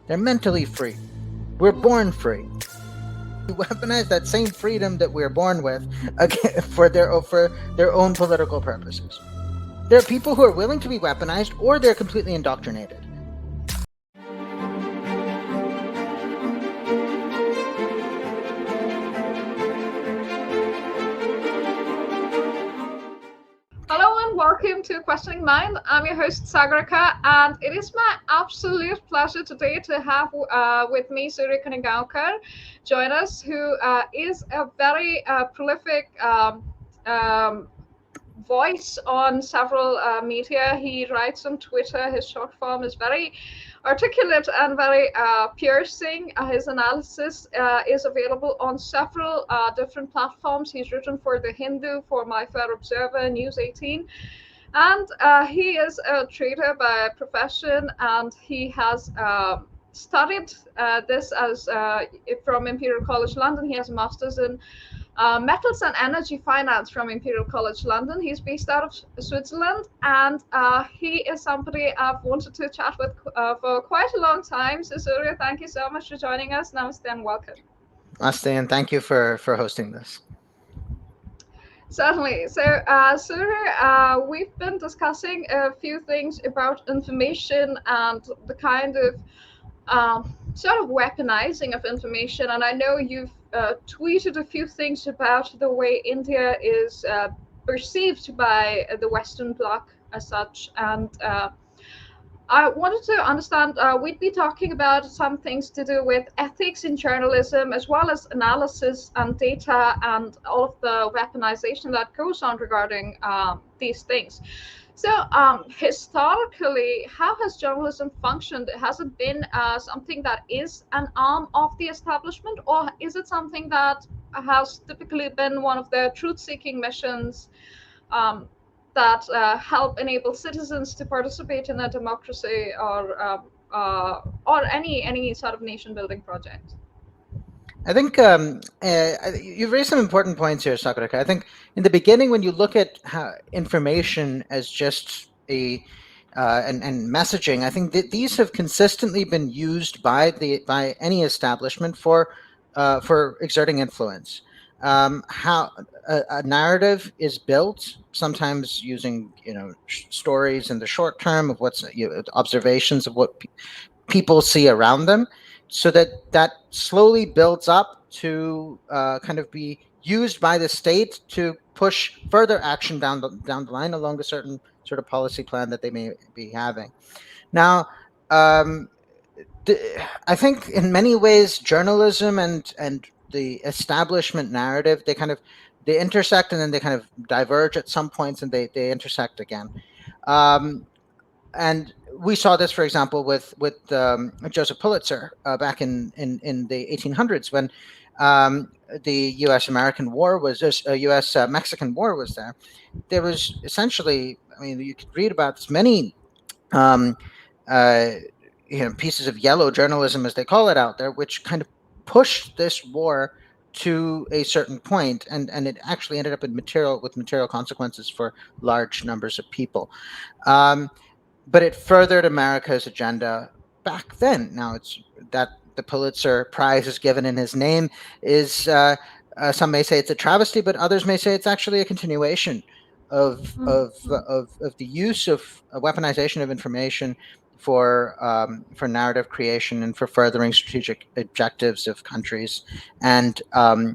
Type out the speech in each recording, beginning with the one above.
They're mentally free. We're born free. We weaponize that same freedom that we're born with for their own political purposes. There are people who are willing to be weaponized, or they're completely indoctrinated. Hello and welcome to Questioning Mind. I'm your host Sagarika, and it is my absolute pleasure today to have with me Surya Kanegaonkar join us, who is a very prolific voice on several media. He writes on Twitter. His short form is very articulate and very piercing. His analysis is available on several different platforms. He's written for The Hindu, for My Fair Observer, News 18. And he is a trader by profession, and he has studied this as from Imperial College London. He has a master's in metals and energy finance from Imperial College London. He's based out of Switzerland, and he is somebody I've wanted to chat with for quite a long time. So Surya, thank you so much for joining us. Namaste and welcome. Namaste, and thank you for hosting this. Certainly. So, Surya, we've been discussing a few things about information and the kind of sort of weaponizing of information. And I know you've tweeted a few things about the way India is perceived by the Western Bloc as such. And I wanted to understand, we'd be talking about some things to do with ethics in journalism, as well as analysis and data and all of the weaponization that goes on regarding these things. So historically, how has journalism functioned? Has it been something that is an arm of the establishment, or is it something that has typically been one of the truth-seeking missions that help enable citizens to participate in a democracy or any sort of nation-building project? I think you've raised some important points here, Sakurika. I think in the beginning, when you look at information as just and messaging, I think that these have consistently been used by any establishment for exerting influence. How a narrative is built, sometimes using stories in the short term of what's observations of what people see around them, so that slowly builds up to kind of be used by the state to push further action down the line along a certain sort of policy plan that they may be having. Now, I think in many ways journalism and the establishment narrative, they intersect, and then they kind of diverge at some points, and they intersect again. And we saw this, for example, with Joseph Pulitzer back in the 1800s, when the U.S.-American War was U.S.-Mexican War was there. There was essentially, I mean, you could read about this many pieces of yellow journalism, as they call it out there, which kind of pushed this war to a certain point, and it actually ended up with material consequences for large numbers of people. But it furthered America's agenda back then. Now, it's that the Pulitzer Prize is given in his name is some may say it's a travesty, but others may say it's actually a continuation of the use of weaponization of information for narrative creation and for furthering strategic objectives of countries and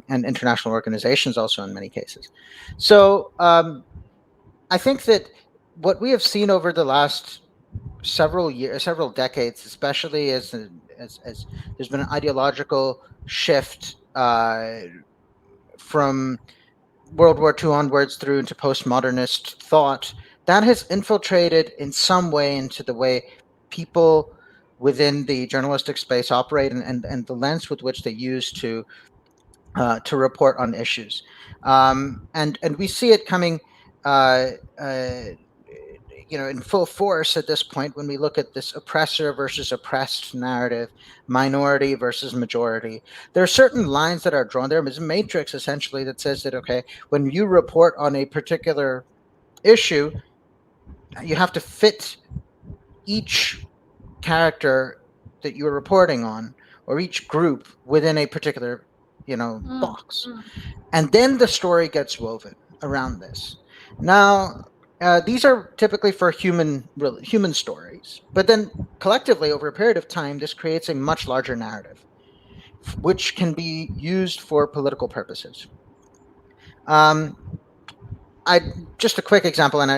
international organizations, also in many cases. So I think that what we have seen over the last several decades, especially as there's been an ideological shift from World War II onwards through into postmodernist thought, that has infiltrated in some way into the way people within the journalistic space operate, and the lens with which they use to report on issues, and we see it coming in full force at this point when we look at this oppressor versus oppressed narrative, minority versus majority. There are certain lines that are drawn. There is a matrix essentially that says that, okay, when you report on a particular issue, you have to fit each character that you're reporting on, or each group within a particular, box. Mm. And then the story gets woven around this. Now, these are typically for human stories, but then collectively over a period of time, this creates a much larger narrative, which can be used for political purposes. Um, I just a quick example, and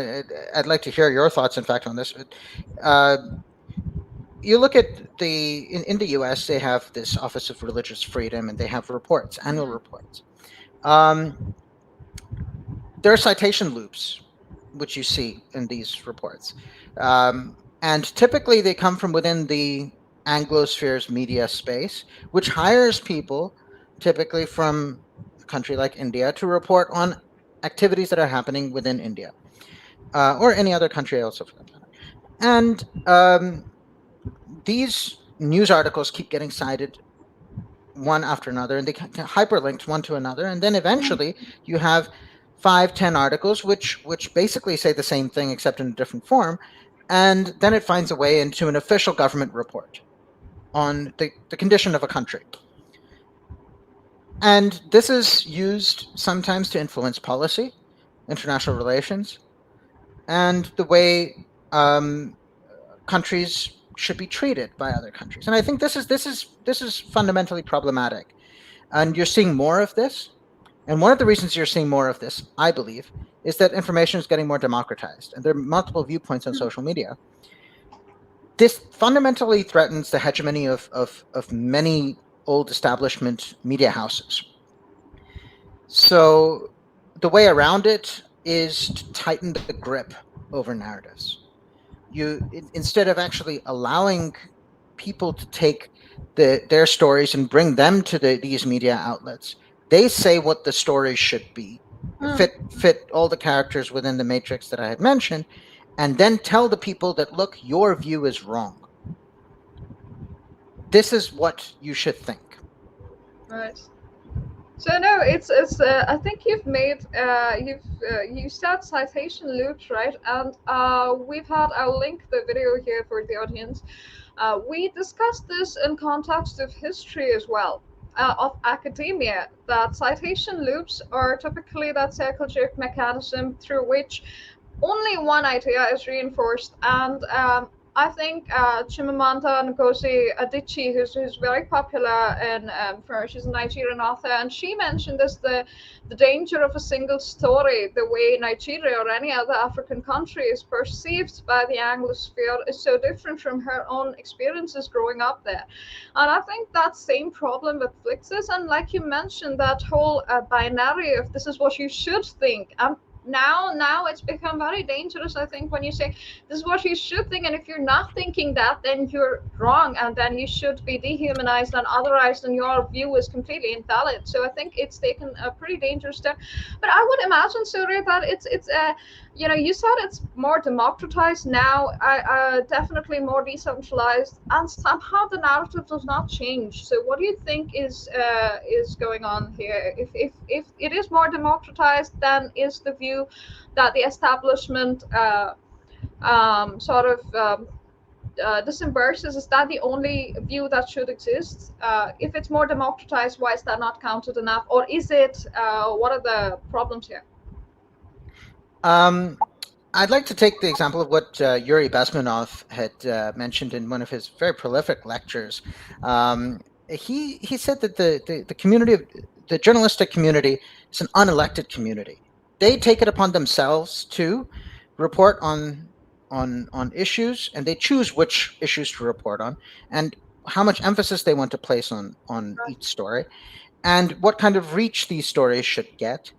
I'd like to hear your thoughts, in fact, on this. Uh, you look at in the U.S. they have this Office of Religious Freedom, and they have reports, annual reports. Um, there are citation loops, which you see in these reports, and typically they come from within the Anglosphere's media space, which hires people, typically from a country like India, to report on activities that are happening within India, or any other country also for that matter. And these news articles keep getting cited one after another, and they hyperlinked one to another, and then eventually you have 5, 10 articles which basically say the same thing except in a different form, and then it finds a way into an official government report on the condition of a country. And this is used sometimes to influence policy, international relations, and the way countries should be treated by other countries. And I think this is fundamentally problematic. And you're seeing more of this. And one of the reasons you're seeing more of this, I believe, is that information is getting more democratized, and there are multiple viewpoints on social media. This fundamentally threatens the hegemony of many old establishment media houses. So the way around it is to tighten the grip over narratives. Instead of actually allowing people to take their stories and bring them to these media outlets, they say what the stories should be, fit all the characters within the matrix that I had mentioned, and then tell the people that, look, your view is wrong. This is what you should think. Right. So no, it's I think you've made you said citation loops, right? And we've had, I'll link the video here for the audience. We discussed this in context of history as well, of academia. That citation loops are typically that psychological mechanism through which only one idea is reinforced. And I think Chimamanda Ngozi Adichie, who's very popular she's a Nigerian author, and she mentioned this, the danger of a single story, the way Nigeria or any other African country is perceived by the Anglosphere is so different from her own experiences growing up there. And I think that same problem afflicts us. And like you mentioned, that whole binary of this is what you should think. And now it's become very dangerous, I think, when you say this is what you should think, and if you're not thinking that, then you're wrong, and then you should be dehumanized and otherized, and your view is completely invalid. So I think it's taken a pretty dangerous step. But I would imagine, Surya, that it's you said it's more democratized now, definitely more decentralized, and somehow the narrative does not change. So what do you think is going on here? If it is more democratized, then is the view that the establishment sort of disembarces, is that the only view that should exist? If it's more democratized, why is that not counted enough? Or is it, what are the problems here? I'd like to take the example of what Yuri Bezmenov had mentioned in one of his very prolific lectures. He said that the community of the journalistic community is an unelected community. They take it upon themselves to report on issues, and they choose which issues to report on, and how much emphasis they want to place on each story, and what kind of reach these stories should get,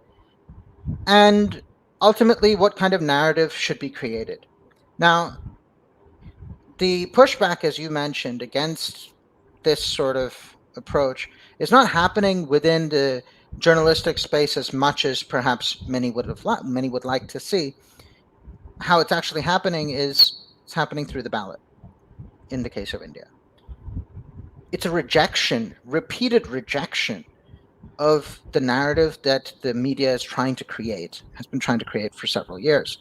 and ultimately what kind of narrative should be created. Now, the pushback, as you mentioned, against this sort of approach is not happening within the journalistic space as much as perhaps many would like to see. How it's actually happening is it's happening through the ballot in the case of India. It's a rejection, repeated rejection of the narrative that the media is trying to create, has been trying to create for several years.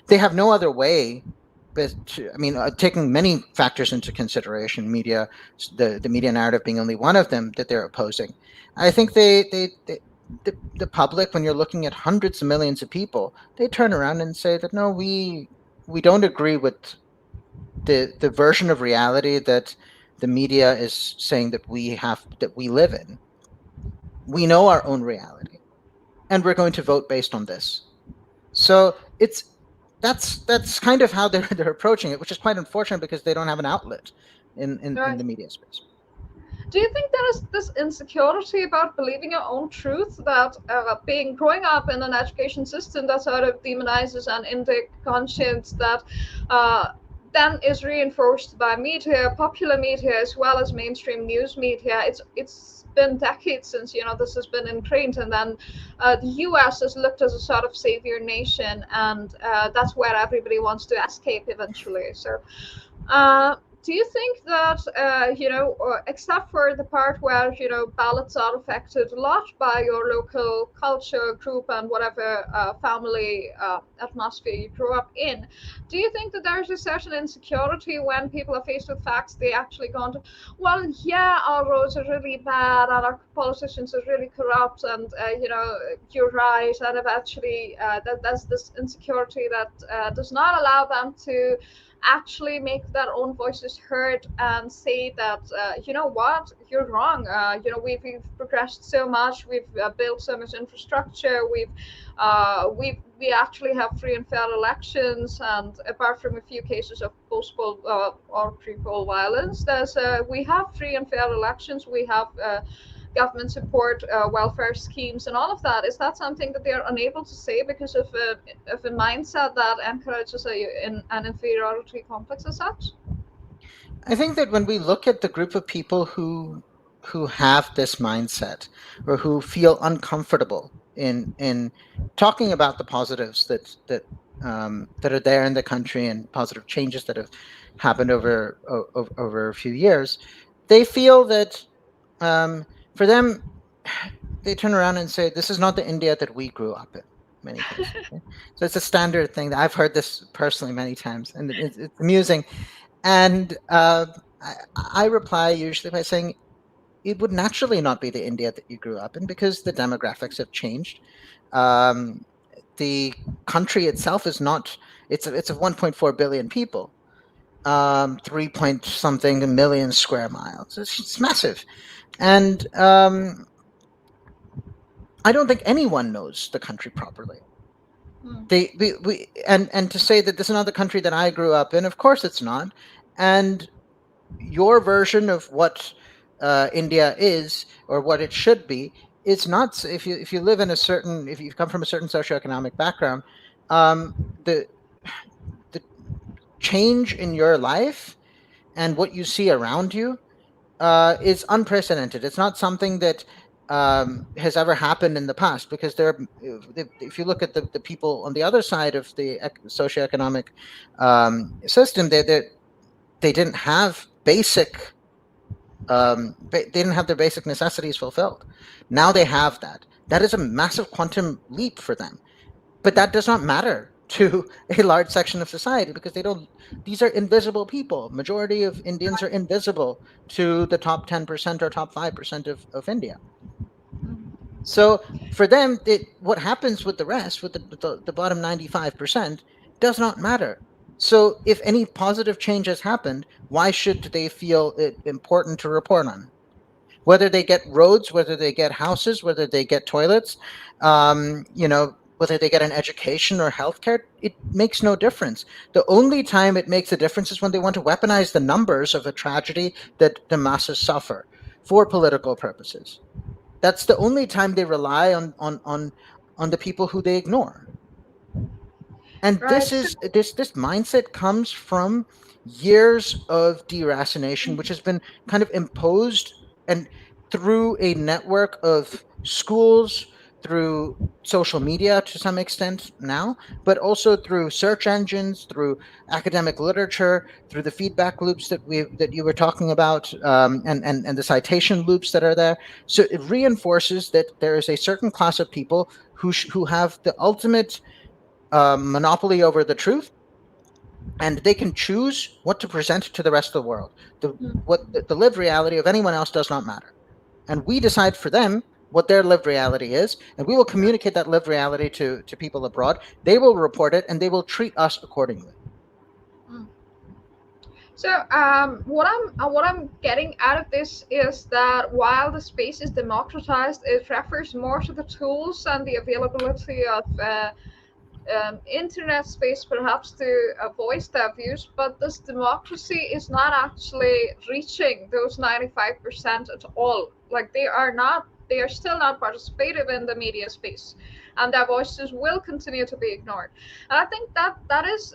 They have no other way but I mean, taking many factors into consideration, the media narrative being only one of them that they're opposing. I think the public, when you're looking at hundreds of millions of people, they turn around and say that no, we don't agree with the version of reality that the media is saying that we live in. We know our own reality, and we're going to vote based on this. So that's kind of how they're approaching it, which is quite unfortunate because they don't have an outlet in Right. the media space. Do you think there is this insecurity about believing your own truth that being growing up in an education system that sort of demonizes an Indic conscience that uh, then is reinforced by media, popular media, as well as mainstream news media? It's been decades since this has been ingrained, and then the U.S. is looked as a sort of savior nation, and that's where everybody wants to escape eventually. So. Uh, do you think that except for the part where ballots are affected a lot by your local culture, group, and whatever family atmosphere you grew up in, do you think that there's a certain insecurity when people are faced with facts? They actually go on to, well, yeah, our roads are really bad, and our politicians are really corrupt, and you're right, and eventually there's this insecurity that does not allow them to actually make their own voices heard and say that you know what, you're wrong. We've progressed so much, we've built so much infrastructure, we actually have free and fair elections, and apart from a few cases of post-poll or pre-poll violence, we have free and fair elections, we have government support, welfare schemes, and all of that. Is that something that they are unable to say because of a mindset that encourages an inferiority complex as such? I think that when we look at the group of people who have this mindset or who feel uncomfortable in talking about the positives that are there in the country and positive changes that have happened over a few years, they feel that for them, they turn around and say, "This is not the India that we grew up in." Many cases, right? So it's a standard thing that I've heard this personally many times, and it's amusing. And I reply usually by saying it would naturally not be the India that you grew up in because the demographics have changed. Um, the country itself is not. It's a 1.4 billion people, 3 point something million square miles. It's massive, and I don't think anyone knows the country properly. Hmm. And to say that this is not the country that I grew up in, of course it's not. And your version of what India is or what it should be, it's not. If you live in a certain, if you come from a certain socioeconomic background, um, the the change in your life and what you see around you is unprecedented. It's not something that has ever happened in the past because if you look at the people on the other side of the socioeconomic system, they didn't have they didn't have their basic necessities fulfilled. Now they have that. That is a massive quantum leap for them. But that does not matter to a large section of society because they don't. These are invisible people. Majority of Indians are invisible to the top 10% or top 5% of India. So for them, what happens with the rest, with the bottom 95%, does not matter. So if any positive change has happened, why should they feel it important to report on? Whether they get roads, whether they get houses, whether they get toilets, whether they get an education or healthcare, it makes no difference. The only time it makes a difference is when they want to weaponize the numbers of a tragedy that the masses suffer for political purposes. That's the only time they rely on the people who they ignore. And Right. So, this mindset comes from years of deracination, which has been kind of imposed and through a network of schools, through social media to some extent now, but also through search engines, through academic literature, through the feedback loops that you were talking about, and the citation loops that are there. So it reinforces that there is a certain class of people who have the ultimate monopoly over the truth, and they can choose what to present to the rest of the world. Mm. The lived reality of anyone else does not matter, and we decide for them what their lived reality is, and we will communicate that lived reality to people abroad. They will report it, and they will treat us accordingly. Mm. So what I'm getting out of this is that while the space is democratized, it refers more to the tools and the availability of internet space, perhaps to voice their views. But this democracy is not actually reaching those 95% at all. Like they are still not participative in the media space, and their voices will continue to be ignored. And I think that is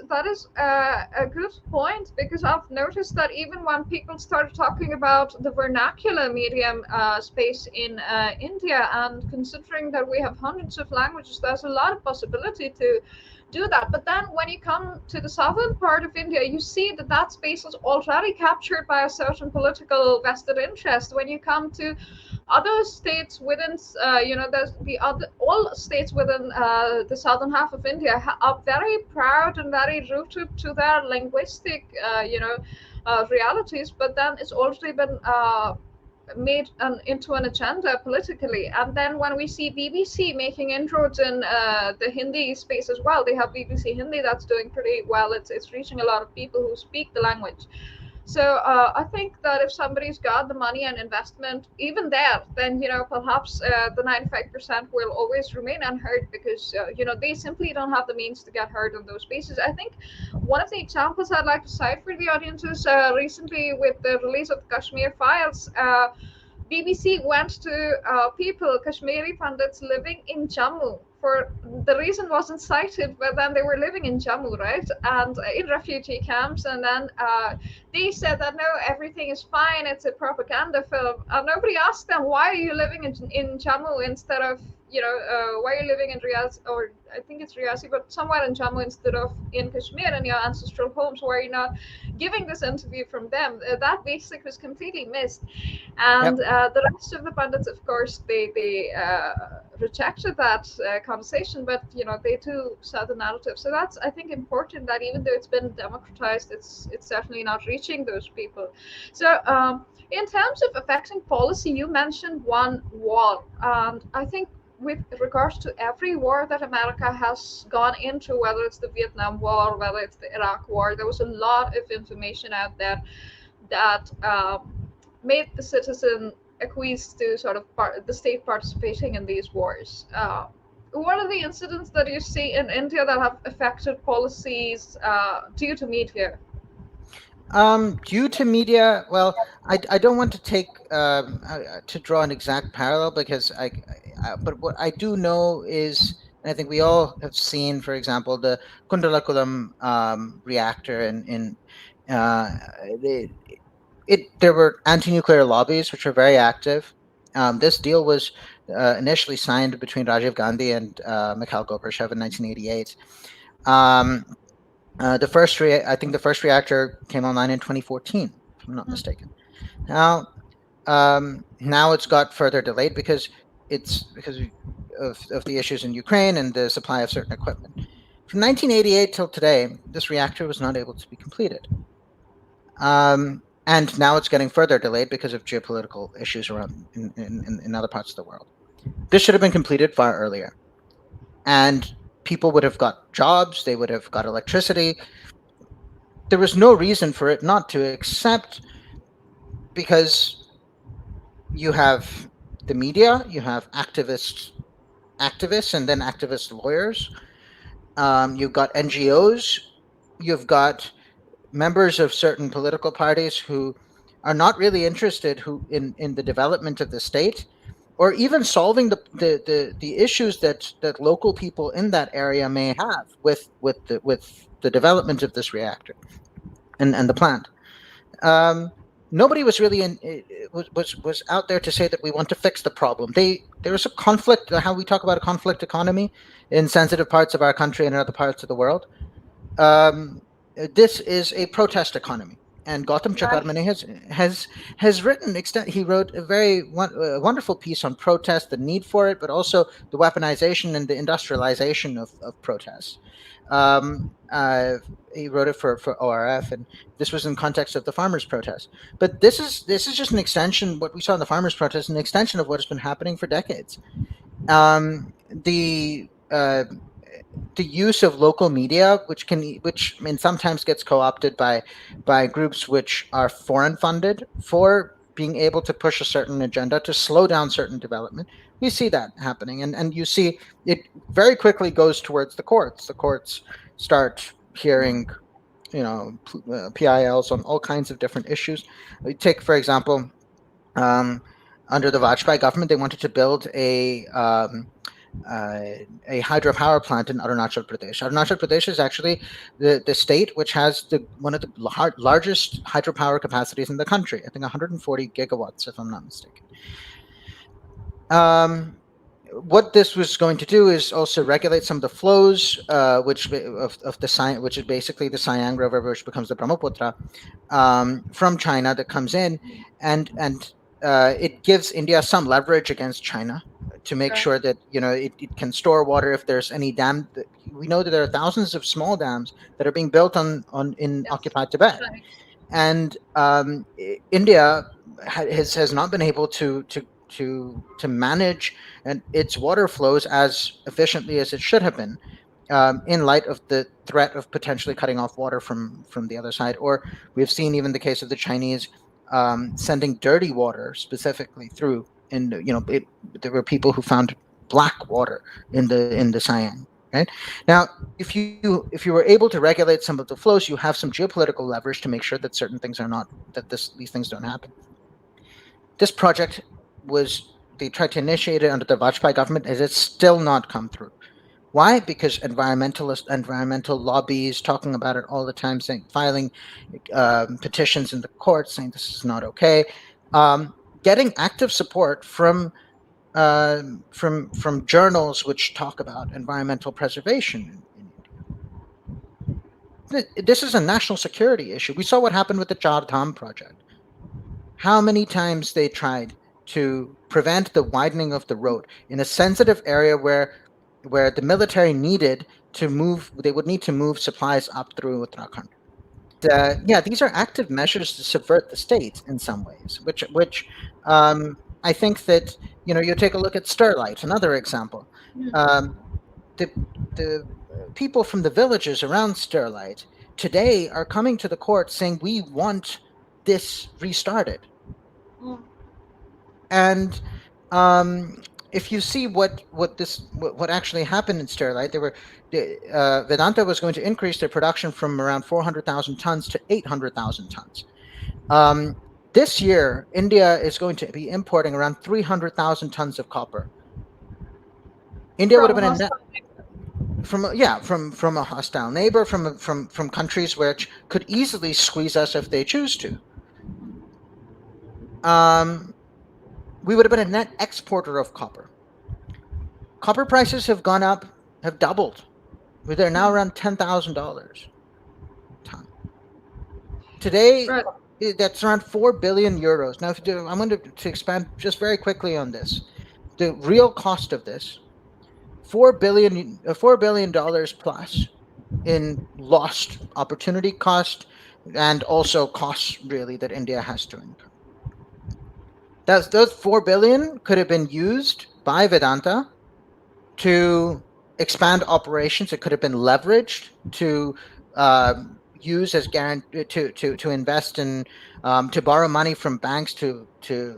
a good point, because I've noticed that even when people started talking about the vernacular medium space in India, and considering that we have hundreds of languages, there's a lot of possibility to do that. But then when you come to the southern part of India, you see that that space is already captured by a certain political vested interest. When you come to other states within, there's the other all states within the southern half of India are very proud and very rooted to their linguistic, realities. But then it's already been made into an agenda politically. And then when we see BBC making inroads in the Hindi space as well, they have BBC Hindi that's doing pretty well. It's reaching a lot of people who speak the language. So I think that if somebody's got the money and investment, even there, then perhaps the 95% will always remain unheard, because they simply don't have the means to get heard in those spaces. I think one of the examples I'd like to cite for the audience is recently with the release of the Kashmir Files. BBC went to people, Kashmiri Pandits living in Jammu. For the reason wasn't cited, but then they were living in Jammu, right, and in refugee camps. And then they said that no, everything is fine. It's a propaganda film. And nobody asked them, why are you living in Jammu instead of why are you living in Riyadh, or I think it's Riyasi, but somewhere in Jammu instead of in Kashmir in your ancestral homes? Why are you not giving this interview from them? That basic was completely missed. And Yep. the rest of the pundits, of course, they rejected that conversation, but they too saw the narrative. So that's, I think, important, that even though it's been democratized, it's certainly not reaching those people. So in terms of affecting policy, you mentioned one war, and I think with regards to every war that America has gone into, whether it's the Vietnam War, whether it's the Iraq War, there was a lot of information out there that made the citizen acquiesce to sort of the state participating in these wars. What are the incidents that you see in India that have affected policies due to media? Due to media, well, I don't want to take to draw an exact parallel, because but what I do know is, and I think we all have seen, for example, the Kundalakulam reactor in uh, the, there were anti-nuclear lobbies which were very active. This deal was initially signed between Rajiv Gandhi and Mikhail Gorbachev in 1988. Um, I think the first reactor came online in 2014, if I'm not Mm, mistaken. Now, now it's got further delayed because of the issues in Ukraine and the supply of certain equipment. From 1988 till today, this reactor was not able to be completed. And now it's getting further delayed because of geopolitical issues around in other parts of the world. This should have been completed far earlier, and people would have got jobs. They would have got electricity. There was no reason for it not to, except because you have the media, you have activists, and then activist lawyers. You've got NGOs. You've got members of certain political parties who are not really interested in the development of the state, or even solving the issues that local people in that area may have with the development of this reactor and the plant. Um, Nobody was really was out there to say that we want to fix the problem. There was a conflict. How we talk about a conflict economy in sensitive parts of our country and in other parts of the world. This is a protest economy, and Gautam Right. Chakarmani has written extent. He wrote a very wonderful piece on protest, the need for it, but also the weaponization and the industrialization of protests. Um, uh, he wrote it for ORF, and this was in context of the farmers' protest. But this is just an extension. What we saw in the farmers' protest, an extension of what has been happening for decades. The use of local media, which I mean sometimes gets co-opted by groups which are foreign funded for being able to push a certain agenda to slow down certain development. We see that happening, and you see it very quickly goes towards the courts. The courts start hearing, PILs on all kinds of different issues. Take, for example, um, under the Vajpayee government, they wanted to build uh, a hydropower plant in Arunachal Pradesh. Arunachal Pradesh is actually the state which has one of the largest hydropower capacities in the country. I think 140 gigawatts, if I'm not mistaken. What this was going to do is also regulate some of the flows, of the which is basically the Siang River, which becomes the Brahmaputra, from China that comes in, and it gives India some leverage against China to make Right. sure that it can store water if there's any dam. We know that there are thousands of small dams that are being built on in Yes. occupied Tibet, Right. and India has not been able to manage and its water flows as efficiently as it should have been, in light of the threat of potentially cutting off water from the other side. Or we've seen even the case of the Chinese sending dirty water specifically through, and there were people who found black water in the Siam. Right now, if you were able to regulate some of the flows, you have some geopolitical leverage to make sure that certain things are not that these things don't happen. This project was they tried to initiate it under the Vajpayee government, and it's still not come through. Why? Because environmental lobbies talking about it all the time, saying filing petitions in the court saying this is not okay, getting active support from journals which talk about environmental preservation in India. This is a national security issue. We saw what happened with the Char Dham project. How many times they tried to prevent the widening of the road in a sensitive area where the military needed to move, they would need to move supplies up through Uttarakhand. Yeah, these are active measures to subvert the state in some ways, which I think that you take a look at Sterlite, another example. Um, the the people from the villages around Sterlite today are coming to the court saying we want this restarted. Mm. And um, if you see what actually happened in Sterlite, Vedanta was going to increase their production from around 400,000 tons to 800,000 tons. Um, this year, India is going to be importing around 300,000 tons of copper. India would have From been a net hostile. from a hostile neighbor, from countries which could easily squeeze us if they choose to. Um, we would have been a net exporter of copper. Copper prices have gone up, have doubled. They're now around $10,000 a ton. Today, Right. that's around 4 billion euros. Now, I'm going to expand just very quickly on this. The real cost of this, $4 billion plus in lost opportunity cost, and also costs really that India has to incur. Those 4 billion could have been used by Vedanta to expand operations. It could have been leveraged to use as guarantee to invest in, to borrow money from banks to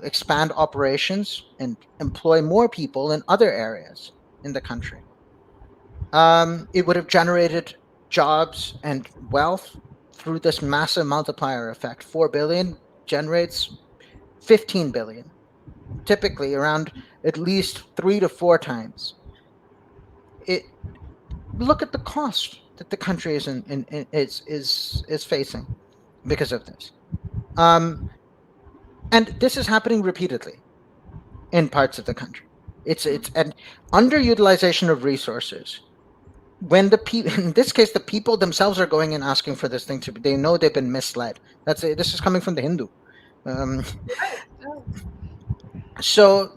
expand operations and employ more people in other areas in the country. It would have generated jobs and wealth through this massive multiplier effect. 4 billion generates 15 billion, typically around at least 3 to 4 times. It Look at the cost that the country is facing because of this. Um, and this is happening repeatedly in parts of the country. It's an underutilization of resources when the people, in this case, the people themselves are going and asking for this thing to be, they know they've been misled. That's it. This is coming from the Hindu. Um, Right. Yeah. so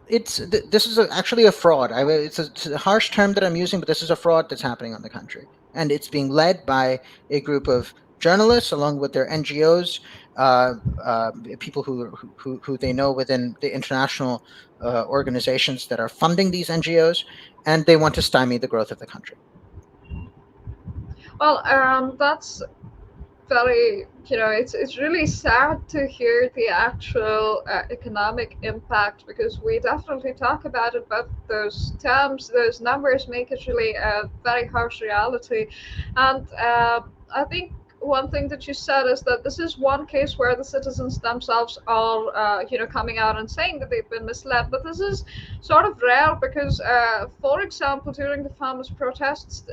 this is actually a fraud. It's a harsh term that I'm using, but this is a fraud that's happening on the country, and it's being led by a group of journalists along with their NGOs, uh, uh, people who they know within the international organizations that are funding these NGOs, and they want to stymie the growth of the country. Well, that's very, it's really sad to hear the actual economic impact, because we definitely talk about it, but those terms, those numbers make it really a very harsh reality. And I think one thing that you said is that this is one case where the citizens themselves are, coming out and saying that they've been misled. But this is sort of rare because, for example, during the farmers' protests,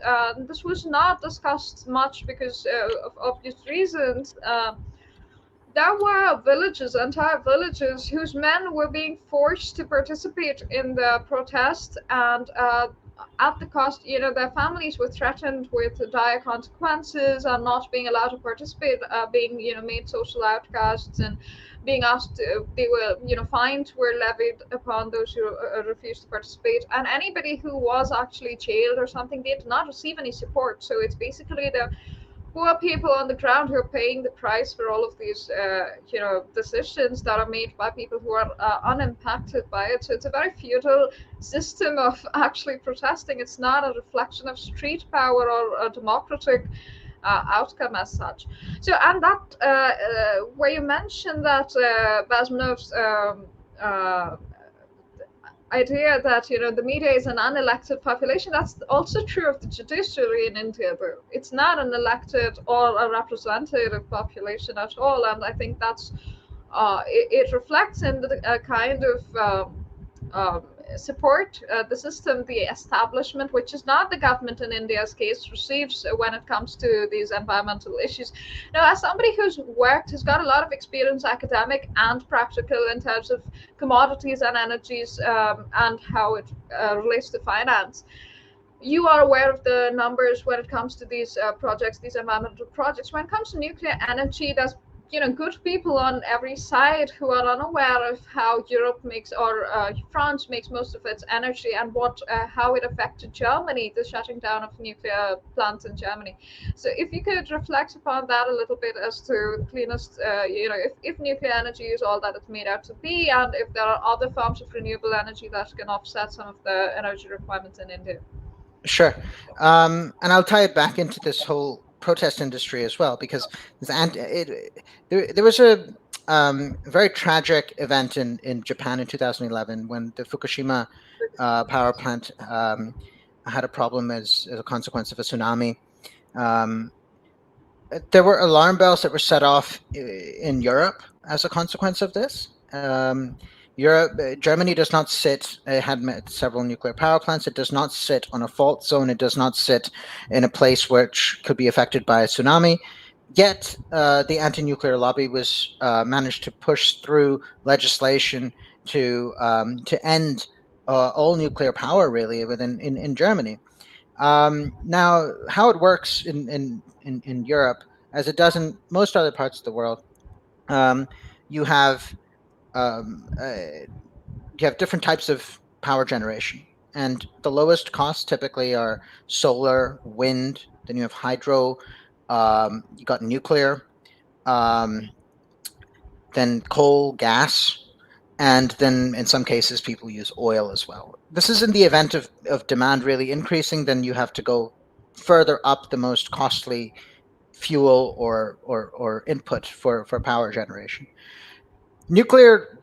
this was not discussed much because of obvious reasons. There were villages, entire villages, whose men were being forced to participate in the protest, and at the cost, their families were threatened with dire consequences and not being allowed to participate, being, made social outcasts, and being asked, they were, fines were levied upon those who refused to participate. And anybody who was actually jailed or something, they did not receive any support. So it's basically the poor people on the ground who are paying the price for all of these, decisions that are made by people who are unimpacted by it. So it's a very feudal system of actually protesting. It's not a reflection of street power or a democratic outcome as such. So, and that where you mentioned that Basmanov's idea that the media is an unelected population, that's also true of the judiciary in India, though it's not an elected or a representative population at all. And I think that's it reflects in the kind of um, support the system, the establishment, which is not the government in India's case, receives when it comes to these environmental issues. Now, as somebody who's got a lot of experience, academic and practical, in terms of commodities and energies, and how it relates to finance, you are aware of the numbers when it comes to these projects, these environmental projects. When it comes to nuclear energy, there's good people on every side who are unaware of how Europe makes, or France makes, most of its energy, and what how it affected Germany, the shutting down of nuclear plants in Germany. So if you could reflect upon that a little bit, as to the cleanest, if nuclear energy is all that it's made out to be, and if there are other forms of renewable energy that can offset some of the energy requirements in India. Sure. And I'll tie it back into this whole protest industry as well, because there was a very tragic event in Japan in 2011 when the Fukushima power plant had a problem as a consequence of a tsunami. Um, there were alarm bells that were set off in Europe as a consequence of this. Germany does not sit. It had several nuclear power plants. It does not sit on a fault zone. It does not sit in a place which could be affected by a tsunami. Yet, the anti-nuclear lobby was managed to push through legislation to end all nuclear power, really, in Germany. Now, how it works in Europe, as it does in most other parts of the world, um, you have um, uh, you have different types of power generation, and the lowest costs typically are solar, wind. Then you have hydro. You got nuclear. Um, then coal, gas, and then in some cases people use oil as well. This is in the event of demand really increasing, then you have to go further up the most costly fuel or input for power generation. Nuclear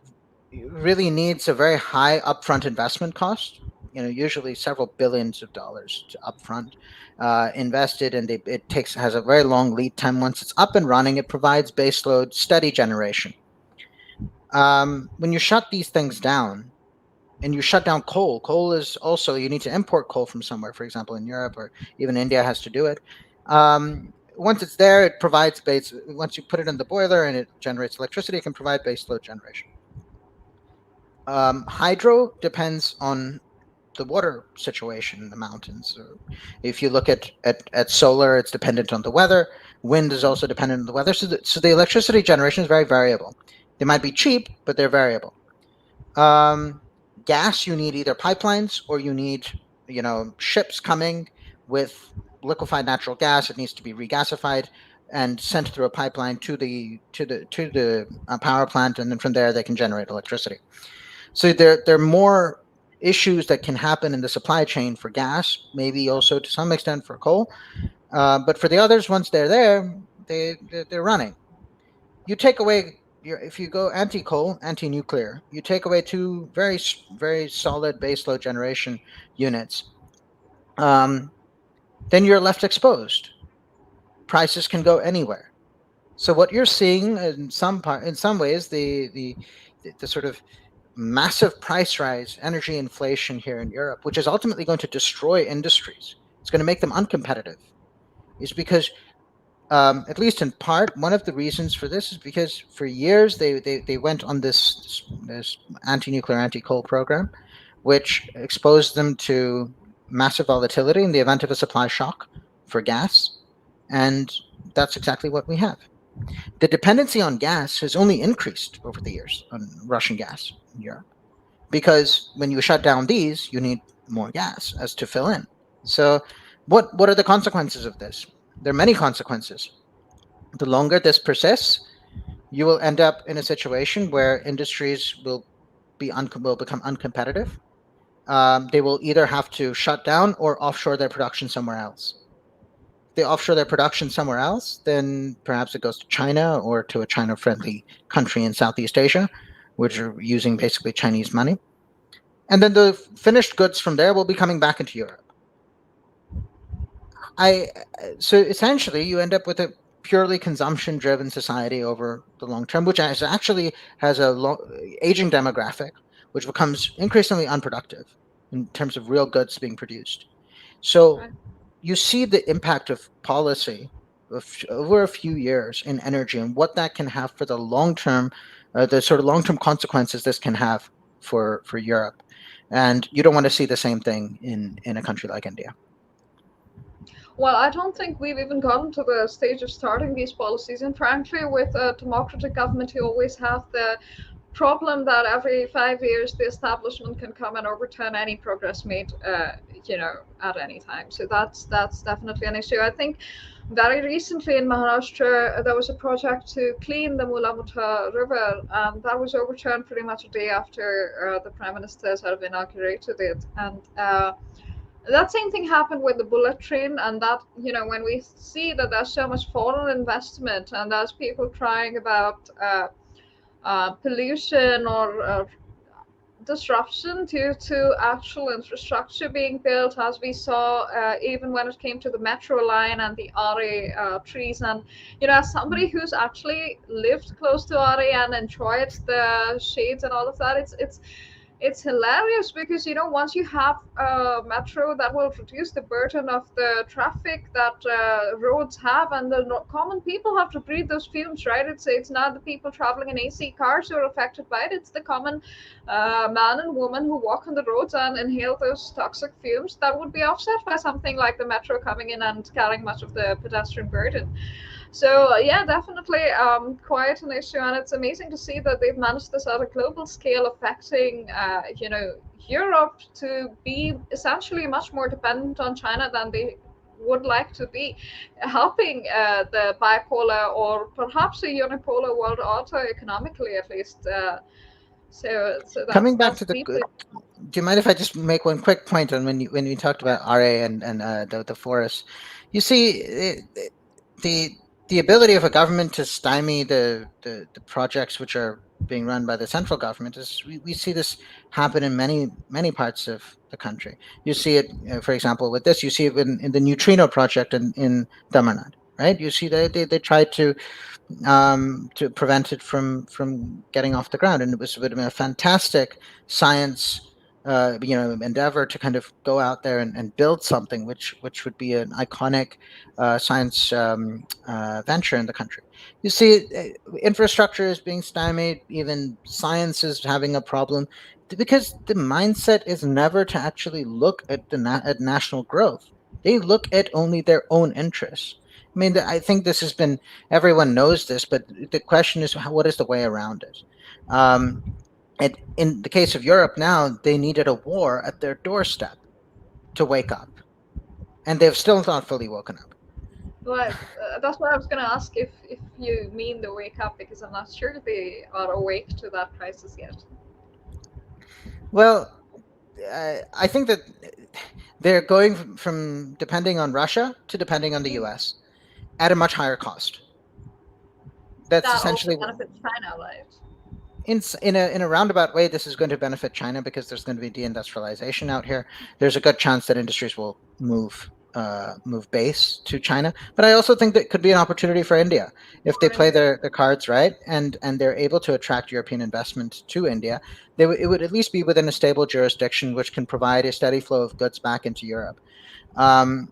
really needs a very high upfront investment cost. Usually several billions of dollars to upfront invested, and it takes has a very long lead time. Once it's up and running, it provides baseload steady generation. When you shut these things down, and you shut down coal. Coal is also, you need to import coal from somewhere, for example, in Europe, or even India has to do it. Once it's there, it provides base. Once you put it in the boiler and it generates electricity, it can provide base load generation. Hydro depends on the water situation in the mountains. If you look at solar, it's dependent on the weather. Wind is also dependent on the weather. So the electricity generation is very variable. They might be cheap, but they're variable. Um, Gas, you need either pipelines or you need, ships coming with liquefied natural gas. It needs to be regasified and sent through a pipeline to the power plant, and then from there they can generate electricity. So there are more issues that can happen in the supply chain for gas, maybe also to some extent for coal. But for the others, once they're there, they're running. You take away if you go anti-coal, anti-nuclear, you take away two very solid baseload generation units. Um, then you're left exposed. Prices can go anywhere. So what you're seeing in some ways, the sort of massive price rise, energy inflation here in Europe, which is ultimately going to destroy industries. It's going to make them uncompetitive. Is because, at least in part, one of the reasons for this is because for years they went on this anti-nuclear, anti-coal program, which exposed them to massive volatility in the event of a supply shock for gas, and that's exactly what we have. The dependency on gas has only increased over the years on Russian gas in Europe, because when you shut down these, you need more gas as to fill in. So, what are the consequences of this? There are many consequences. The longer this persists, you will end up in a situation where industries will become uncompetitive. They will either have to shut down or offshore their production somewhere else. If they offshore their production somewhere else, then perhaps it goes to China or to a China-friendly country in Southeast Asia, which are using basically Chinese money. And then the finished goods from there will be coming back into Europe. I So essentially you end up with a purely consumption-driven society over the long term, which actually has aging demographic, which becomes increasingly unproductive in terms of real goods being produced. So Right. you see the impact of policy over a few years in energy and what that can have for the long term, the sort of long term consequences this can have for Europe. And you don't want to see the same thing in a country like India. Well, I don't think we've even gotten to the stage of starting these policies. And frankly, with a democratic government, you always have the problem that every 5 years the establishment can come and overturn any progress made, at any time. So that's definitely an issue. I think very recently in Maharashtra there was a project to clean the Mula River, and that was overturned pretty much a day after the prime minister sort of inaugurated it. And that same thing happened with the bullet train, and that, when we see that there's so much foreign investment and there's people crying about pollution or disruption due to actual infrastructure being built, as we saw even when it came to the metro line and the RA trees. And, as somebody who's actually lived close to RA and enjoyed the shades and all of that, it's hilarious because, once you have a metro, that will reduce the burden of the traffic that roads have, and the common people have to breathe those fumes, right? It's not the people traveling in AC cars who are affected by it. It's the common man and woman who walk on the roads and inhale those toxic fumes that would be offset by something like the metro coming in and carrying much of the pedestrian burden. So yeah, definitely quite an issue, and it's amazing to see that they've managed this at a global scale, affecting Europe to be essentially much more dependent on China than they would like to be, helping the bipolar or perhaps a unipolar world order economically, at least. So Coming back that's to the deeply. Do you mind if I just make one quick point on when you talked about RA and the forest? You see, the the ability of a government to stymie the projects which are being run by the central government is we see this happen in many parts of the country. You see it, for example, with this. You see it in the neutrino project in Tamil Nadu, right? You see they tried to prevent it from getting off the ground, and it was would have been a fantastic science endeavor to kind of go out there and build something which would be an iconic science venture in the country. You see, infrastructure is being stymied, even science is having a problem because the mindset is never to actually look at at national growth. They look at only their own interests. I mean, I think this has been, everyone knows this, but the question is, what is the way around it? Um, and in the case of Europe now, they needed a war at their doorstep to wake up, and they've still not fully woken up. Well, that's what I was going to ask if you mean the wake up, because I'm not sure they are awake to that crisis yet. Well, I think that they're going from depending on Russia to depending on the Mm. US at a much higher cost. That's That also essentially benefits China, right? in a roundabout way, this is going to benefit China because there's going to be deindustrialization out here. There's a good chance that industries will move base to China. But I also think that could be an opportunity for India if they For play India. their cards right and they're able to attract European investment to India. It would at least be within a stable jurisdiction which can provide a steady flow of goods back into Europe. Um,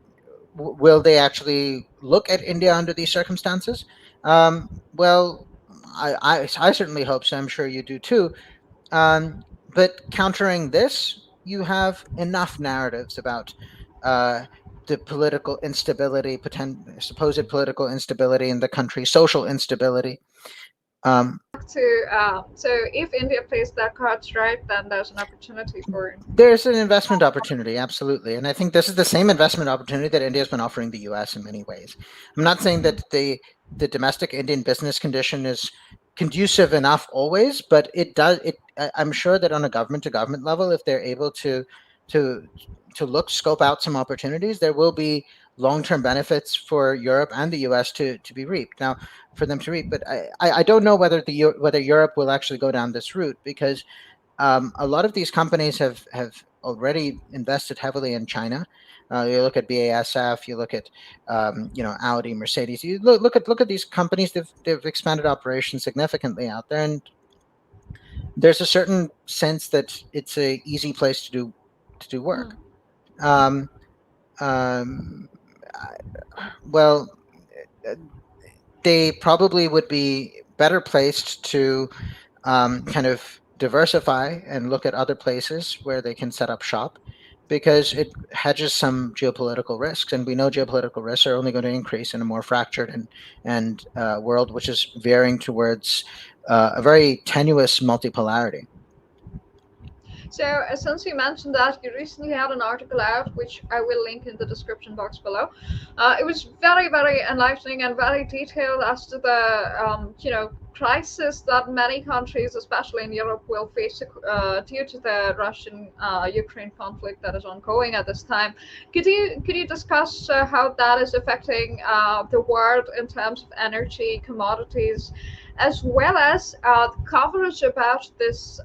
will they actually look at India under these circumstances? Well, I certainly hope so. I'm sure you do too. But countering this, you have enough narratives about uh, the political instability, supposed political instability in the country, social instability. Um, To so if India plays their cards right, then there's an opportunity for. there's an investment opportunity, absolutely, and I think this is the same investment opportunity that India has been offering the U.S. in many ways. I'm not saying that the domestic Indian business condition is conducive enough always, but it does. I'm sure that on a government to government level, if they're able to scope out some opportunities, there will be long term benefits for Europe and the U.S. to be reaped. Now, for them to reap, but I don't know whether Europe will actually go down this route because a lot of these companies have already invested heavily in China. You look at BASF, you look at Audi, Mercedes. You look at these companies. They've expanded operations significantly out there, and there's a certain sense that it's a easy place to do work. Mm. Um, um, well, uh, they probably would be better placed to kind of diversify and look at other places where they can set up shop because it hedges some geopolitical risks. And we know geopolitical risks are only going to increase in a more fractured and world, which is veering towards a very tenuous multipolarity. So, since you mentioned that, you recently had an article out, which I will link in the description box below. It was very, very enlightening and very detailed as to the, crisis that many countries, especially in Europe, will face due to the Russian-Ukraine conflict that is ongoing at this time. Could you discuss how that is affecting the world in terms of energy, commodities, as well as coverage about this?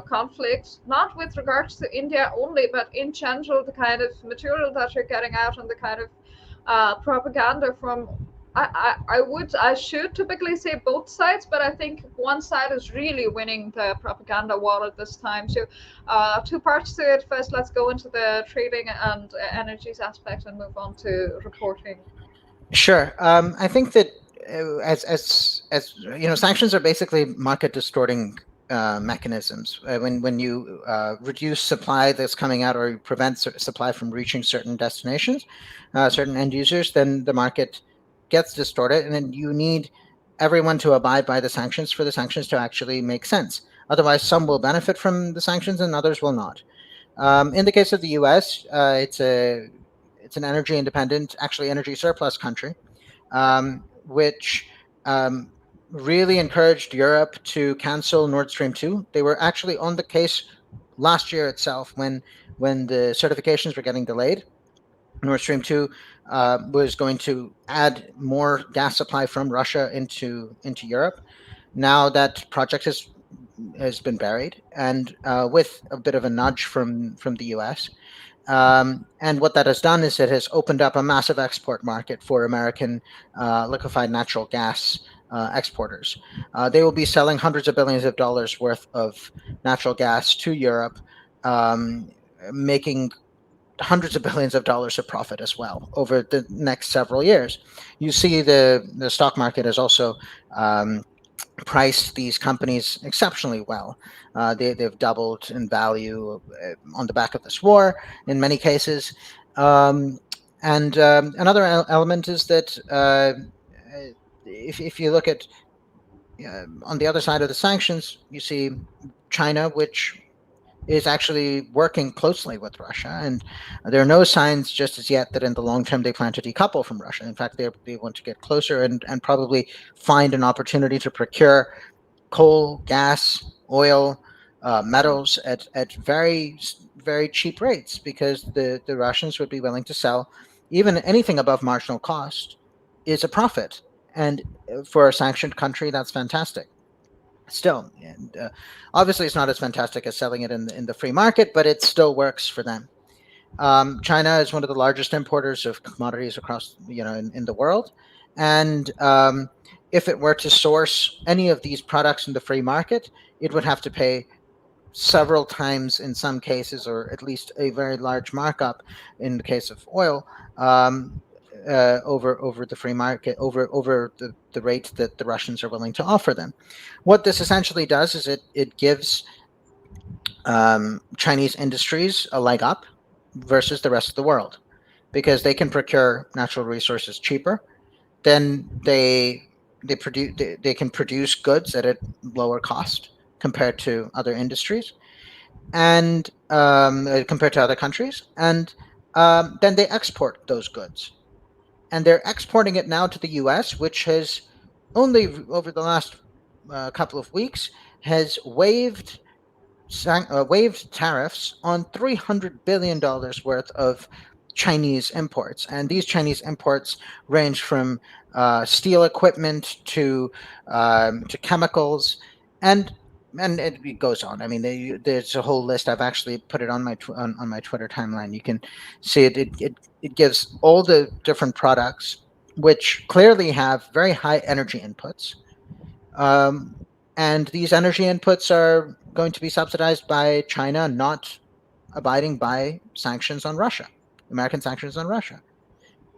Conflicts, not with regards to India only, but in general, the kind of material that you're getting out and the kind of propaganda from. I should typically say both sides, but I think one side is really winning the propaganda war at this time. So, two parts to it. First, let's go into the trading and energies aspect, and move on to reporting. Sure. I think that as sanctions are basically market distorting mechanisms. When you reduce supply that's coming out or you prevent supply from reaching certain destinations, certain end users, then the market gets distorted, and then you need everyone to abide by the sanctions for the sanctions to actually make sense. Otherwise, some will benefit from the sanctions and others will not. In the case of the U.S., it's an energy independent, actually energy surplus country, which um, really encouraged Europe to cancel Nord Stream 2. They were actually on the case last year itself when the certifications were getting delayed. Nord Stream 2 was going to add more gas supply from Russia into Europe. Now that project has been buried, and with a bit of a nudge from the U.S. And what that has done is it has opened up a massive export market for American liquefied natural gas exporters. They will be selling hundreds of billions of dollars worth of natural gas to Europe um, making hundreds of billions of dollars of profit as well over the next several years. You see the stock market has also um, priced these companies exceptionally well. They've doubled in value on the back of this war in many cases. Um, and another element is that if you look at on the other side of the sanctions, you see China, which is actually working closely with Russia. And there are no signs just as yet that in the long term they plan to decouple from Russia. In fact, they want to get closer and probably find an opportunity to procure coal, gas, oil, metals at very cheap rates because the Russians would be willing to sell even anything above marginal cost is a profit. And for a sanctioned country, that's fantastic still. And obviously, it's not as fantastic as selling it in the free market, but it still works for them. China is one of the largest importers of commodities across in the world, and if it were to source any of these products in the free market, it would have to pay several times in some cases, or at least a very large markup in the case of oil. Over the free market, over the rate that the Russians are willing to offer them. What this essentially does is it gives Chinese industries a leg up versus the rest of the world because they can procure natural resources cheaper. Then they can produce goods at a lower cost compared to other industries and compared to other countries, and then they export those goods, and they're exporting it now to the U.S., which has only over the last couple of weeks has waived tariffs on $300 billion worth of Chinese imports. And these Chinese imports range from steel equipment to chemicals, and and it goes on. I mean, there's a whole list. I've actually put it on on my Twitter timeline. You can see it. It gives all the different products, which clearly have very high energy inputs, um, and these energy inputs are going to be subsidized by China not abiding by sanctions on Russia, American sanctions on Russia.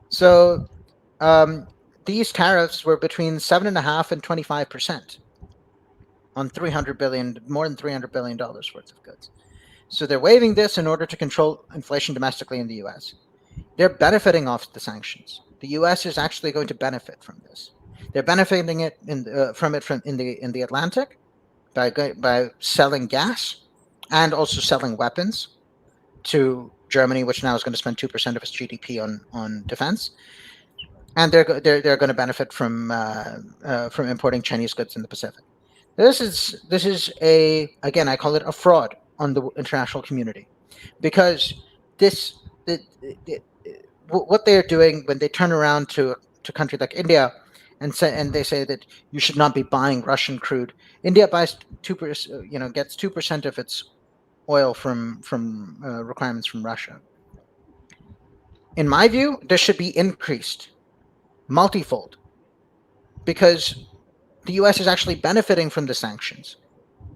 So um, these tariffs were between 7.5% and 25% on more than $300 billion worth of goods. So they're waiving this in order to control inflation domestically in the U.S. They're benefiting off the sanctions. The U.S. is actually going to benefit from this. They're benefiting from it from in the Atlantic by selling gas and also selling weapons to Germany, which now is going to spend 2% of its GDP on defense, and they're going to benefit from importing Chinese goods in the Pacific. This is a again, I call it a fraud on the international community because this the what they are doing when they turn around to a country like India and they say that you should not be buying Russian crude. India buys 2%, gets 2% of its oil from requirements from Russia. In my view, this should be increased multifold because the U.S. is actually benefiting from the sanctions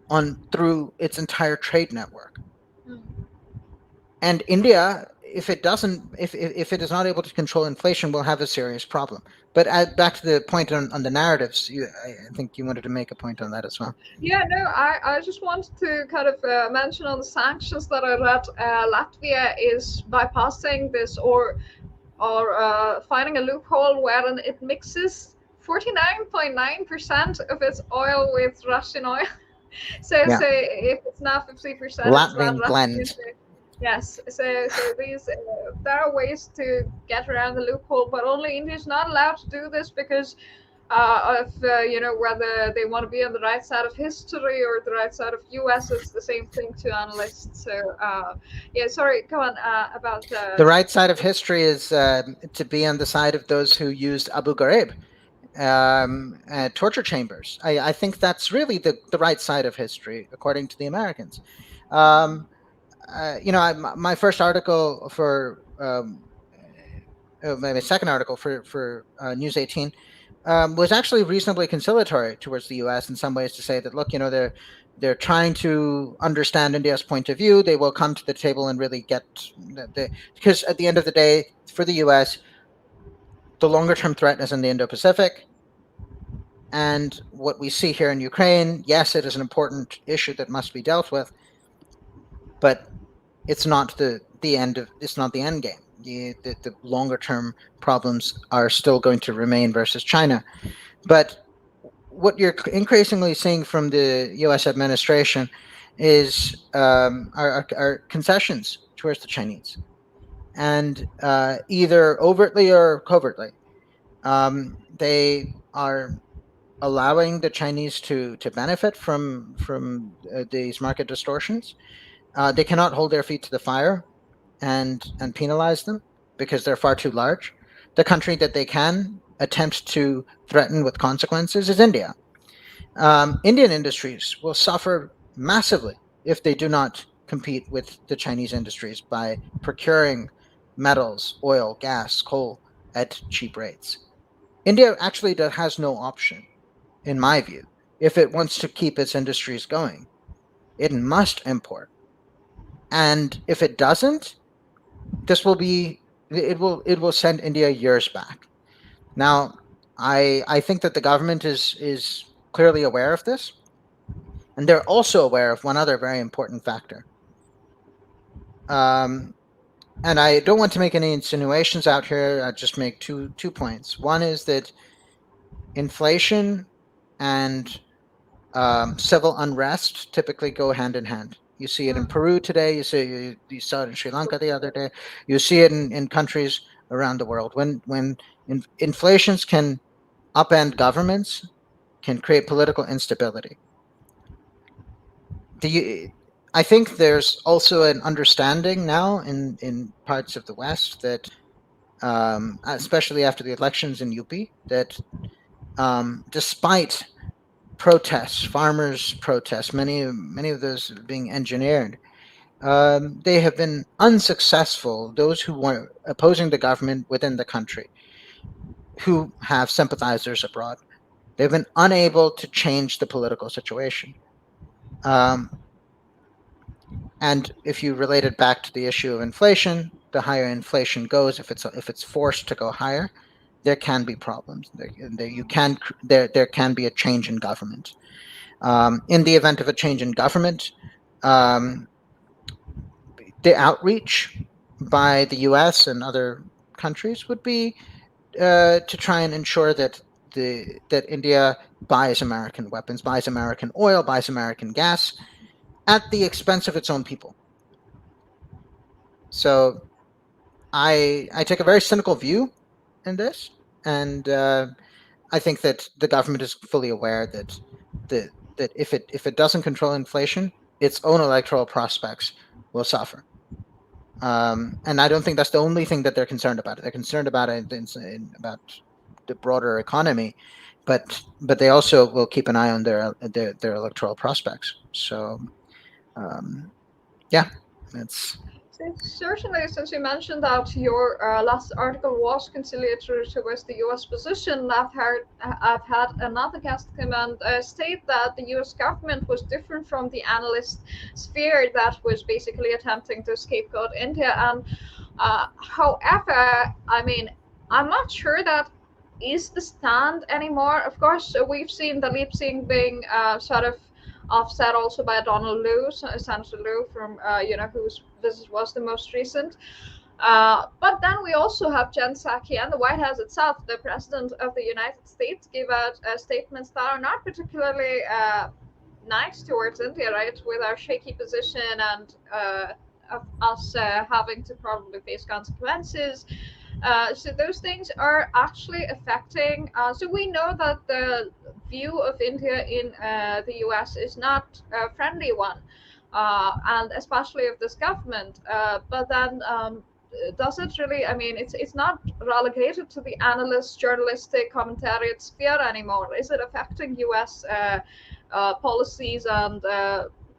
on through its entire trade network. And India, if it is not able to control inflation, will have a serious problem. But back to the point on the narratives, I think you wanted to make a point on that as well. Yeah, no, I just wanted to kind of mention on the sanctions that I read. Latvia is bypassing this or finding a loophole wherein it mixes 49.9% of its oil with Russian oil. So Yeah, say if it's now 50%, it's not Latvian Russian. blend. Yes, so these there are ways to get around the loophole, but only India is not allowed to do this because of whether they want to be on the right side of history or the right side of US. It's the same thing to analysts. So yeah, sorry, go on about The right side of history is to be on the side of those who used Abu Ghraib torture chambers. I think that's really the right side of history, according to the Americans. Um, my first article for my second article for News 18 was actually reasonably conciliatory towards the U.S. in some ways, to say that, look, they're trying to understand India's point of view. They will come to the table and really get because at the end of the day, for the U.S., the longer term threat is in the Indo-Pacific. And what we see here in Ukraine, yes, it is an important issue that must be dealt with, but it's not the end of it's not the end game. The longer term problems are still going to remain versus China. But what you're increasingly seeing from the U.S. administration is are concessions towards the Chinese, and either overtly or covertly, they are allowing the Chinese to benefit from these market distortions. They cannot hold their feet to the fire and penalize them because they're far too large. The country that they can attempt to threaten with consequences is India. Indian industries will suffer massively if they do not compete with the Chinese industries by procuring metals, oil, gas, coal at cheap rates. India actually has no option, in my view. If it wants to keep its industries going, it must import. And if it doesn't, this will be it will send India years back. Now, I think that the government is clearly aware of this, and they're also aware of one other very important factor. Um, and I don't want to make any insinuations out here. I just make two points. One is that inflation and civil unrest typically go hand in hand. You see it in Mm. Peru today. You saw it in Sri Lanka the other day. You see it in countries around the world. When inflations can upend governments, can create political instability. The I think there's also an understanding now in parts of the West that, especially after the elections in UP, that despite protests, farmers' protests, many of those being engineered, they have been unsuccessful. Those who were opposing the government within the country, who have sympathizers abroad, they've been unable to change the political situation. Um, and if you relate it back to the issue of inflation, the higher inflation goes, if it's forced to go higher, there can be problems. There can be a change in government. In the event of a change in government, um, the outreach by the U.S. and other countries would be to try and ensure that India buys American weapons, buys American oil, buys American gas at the expense of its own people. So I take a very cynical view in this, and I think that the government is fully aware that that if it doesn't control inflation, its own electoral prospects will suffer. And I don't think that's the only thing that they're concerned about. They're concerned about it about the broader economy, but they also will keep an eye on their electoral prospects. So um, yeah, it's Certainly, since you mentioned that your last article was conciliatory towards the U.S. position, I've had another guest come and state that the U.S. government was different from the analyst sphere that was basically attempting to scapegoat India. And however, I mean, I'm not sure that is the stand anymore. Of course, we've seen the lip sync being sort of offset also by Donald Liu, Senator Liu from whose visit was the most recent. But then we also have Jen Psaki and the White House itself, the President of the United States, give out statements that are not particularly nice towards India, right? With our shaky position and of us having to probably face consequences. So those things are actually affecting. So we know that the view of India in the US is not a friendly one, and especially of this government. But then, does it really? I mean, it's not relegated to the analyst, journalistic, commentariat sphere anymore. Is it affecting US policies and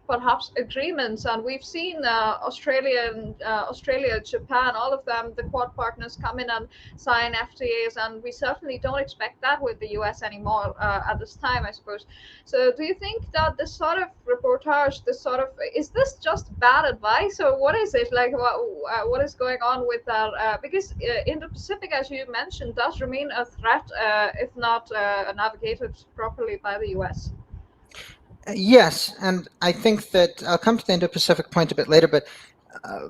perhaps agreements. And we've seen Australia, Japan, all of them, the Quad partners come in and sign FTAs, and we certainly don't expect that with the US anymore at this time, I suppose. So, do you think that this sort of reportage, this sort of, is this just bad advice, or what is it like? What is going on with that? Because Indo-Pacific, as you mentioned, does remain a threat if not navigated properly by the US. Yes, and I think that I'll come to the Indo-Pacific point a bit later, but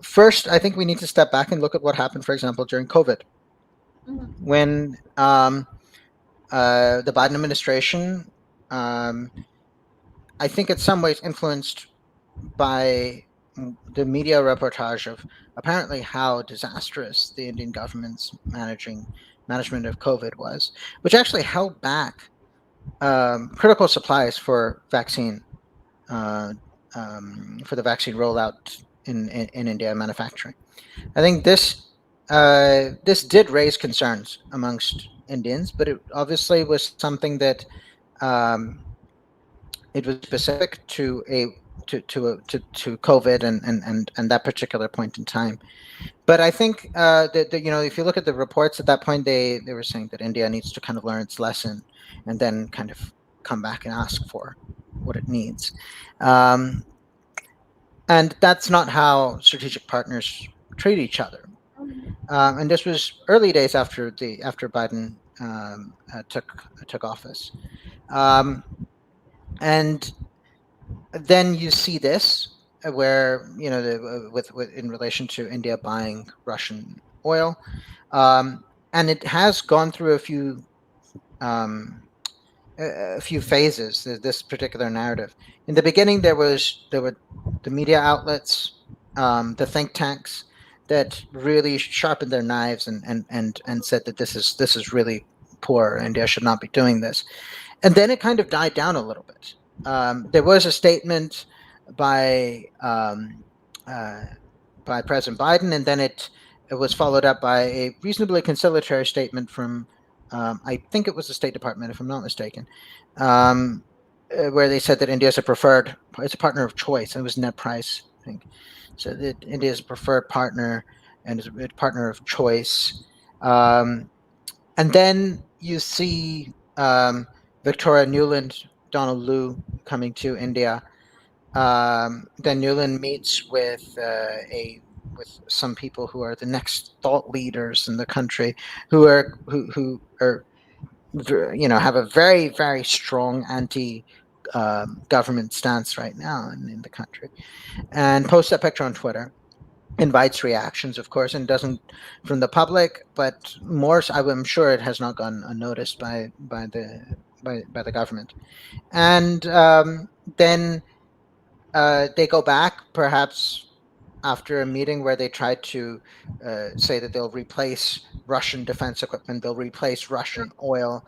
first, I think we need to step back and look at what happened, for example, during COVID, Mm-hmm. when the Biden administration, um, I think, in some ways influenced by the media reportage of apparently how disastrous the Indian government's management of COVID was, which actually held back critical supplies uh, for the vaccine rollout in India manufacturing. I think this did raise concerns amongst Indians, but it obviously was something that um, it was specific to COVID and that particular point in time. But I think that if you look at the reports at that point, they were saying that India needs to kind of learn its lesson and then kind of come back and ask for what it needs. Um, and that's not how strategic partners treat each other. And this was early days after Biden took office, um, and then you see this where with in relation to India buying Russian oil, um, and it has gone through um, a few phases. This particular narrative. In the beginning, there were the media outlets, the think tanks that really sharpened their knives and said that this is really poor. India should not be doing this. And then it kind of died down a little bit. There was a statement by um, uh, by President Biden, and then it was followed up by a reasonably conciliatory statement from I think it was the State Department, if I'm not mistaken, um, where they said that India is it's a partner of choice. It was net price, I think. So that India is a preferred partner and is a partner of choice. Um, and then you see Victoria Nuland, Donald Lu coming to India. Then Newland meets a with some people who are the next thought leaders in the country, who are have a very very strong anti government stance right now in the country, and posts that picture on Twitter, invites reactions, of course, and doesn't from the public, but more. I'm sure it has not gone unnoticed by the government, and then they go back perhaps after a meeting where they tried to say that they'll replace Russian defense equipment, they'll replace Russian oil,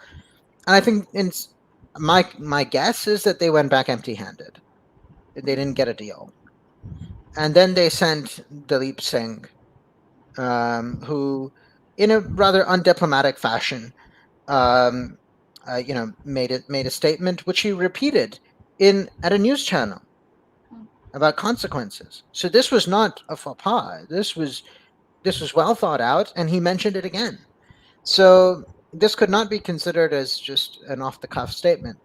and I think my guess is that they went back empty-handed. They didn't get a deal, and then they sent Dalip Singh, who, in a rather undiplomatic fashion, um, made a statement which he repeated in at a news channel about consequences. So this was not a faux pas. This was well thought out, and he mentioned it again. So this could not be considered as just an off the cuff statement.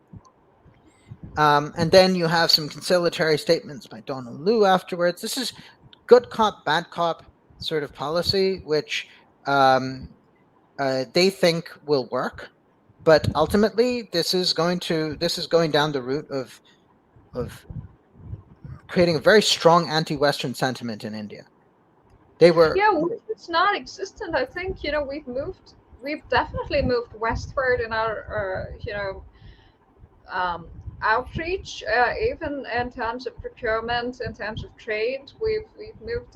And then you have some conciliatory statements by Donald Lu afterwards. This is good cop, bad cop sort of policy, which um, they think will work. But ultimately, this is going down the route of creating a very strong anti-Western sentiment in India. They were Yeah, which is not existent. I think we've definitely moved westward in our um, outreach, even in terms of procurement, in terms of trade. We've moved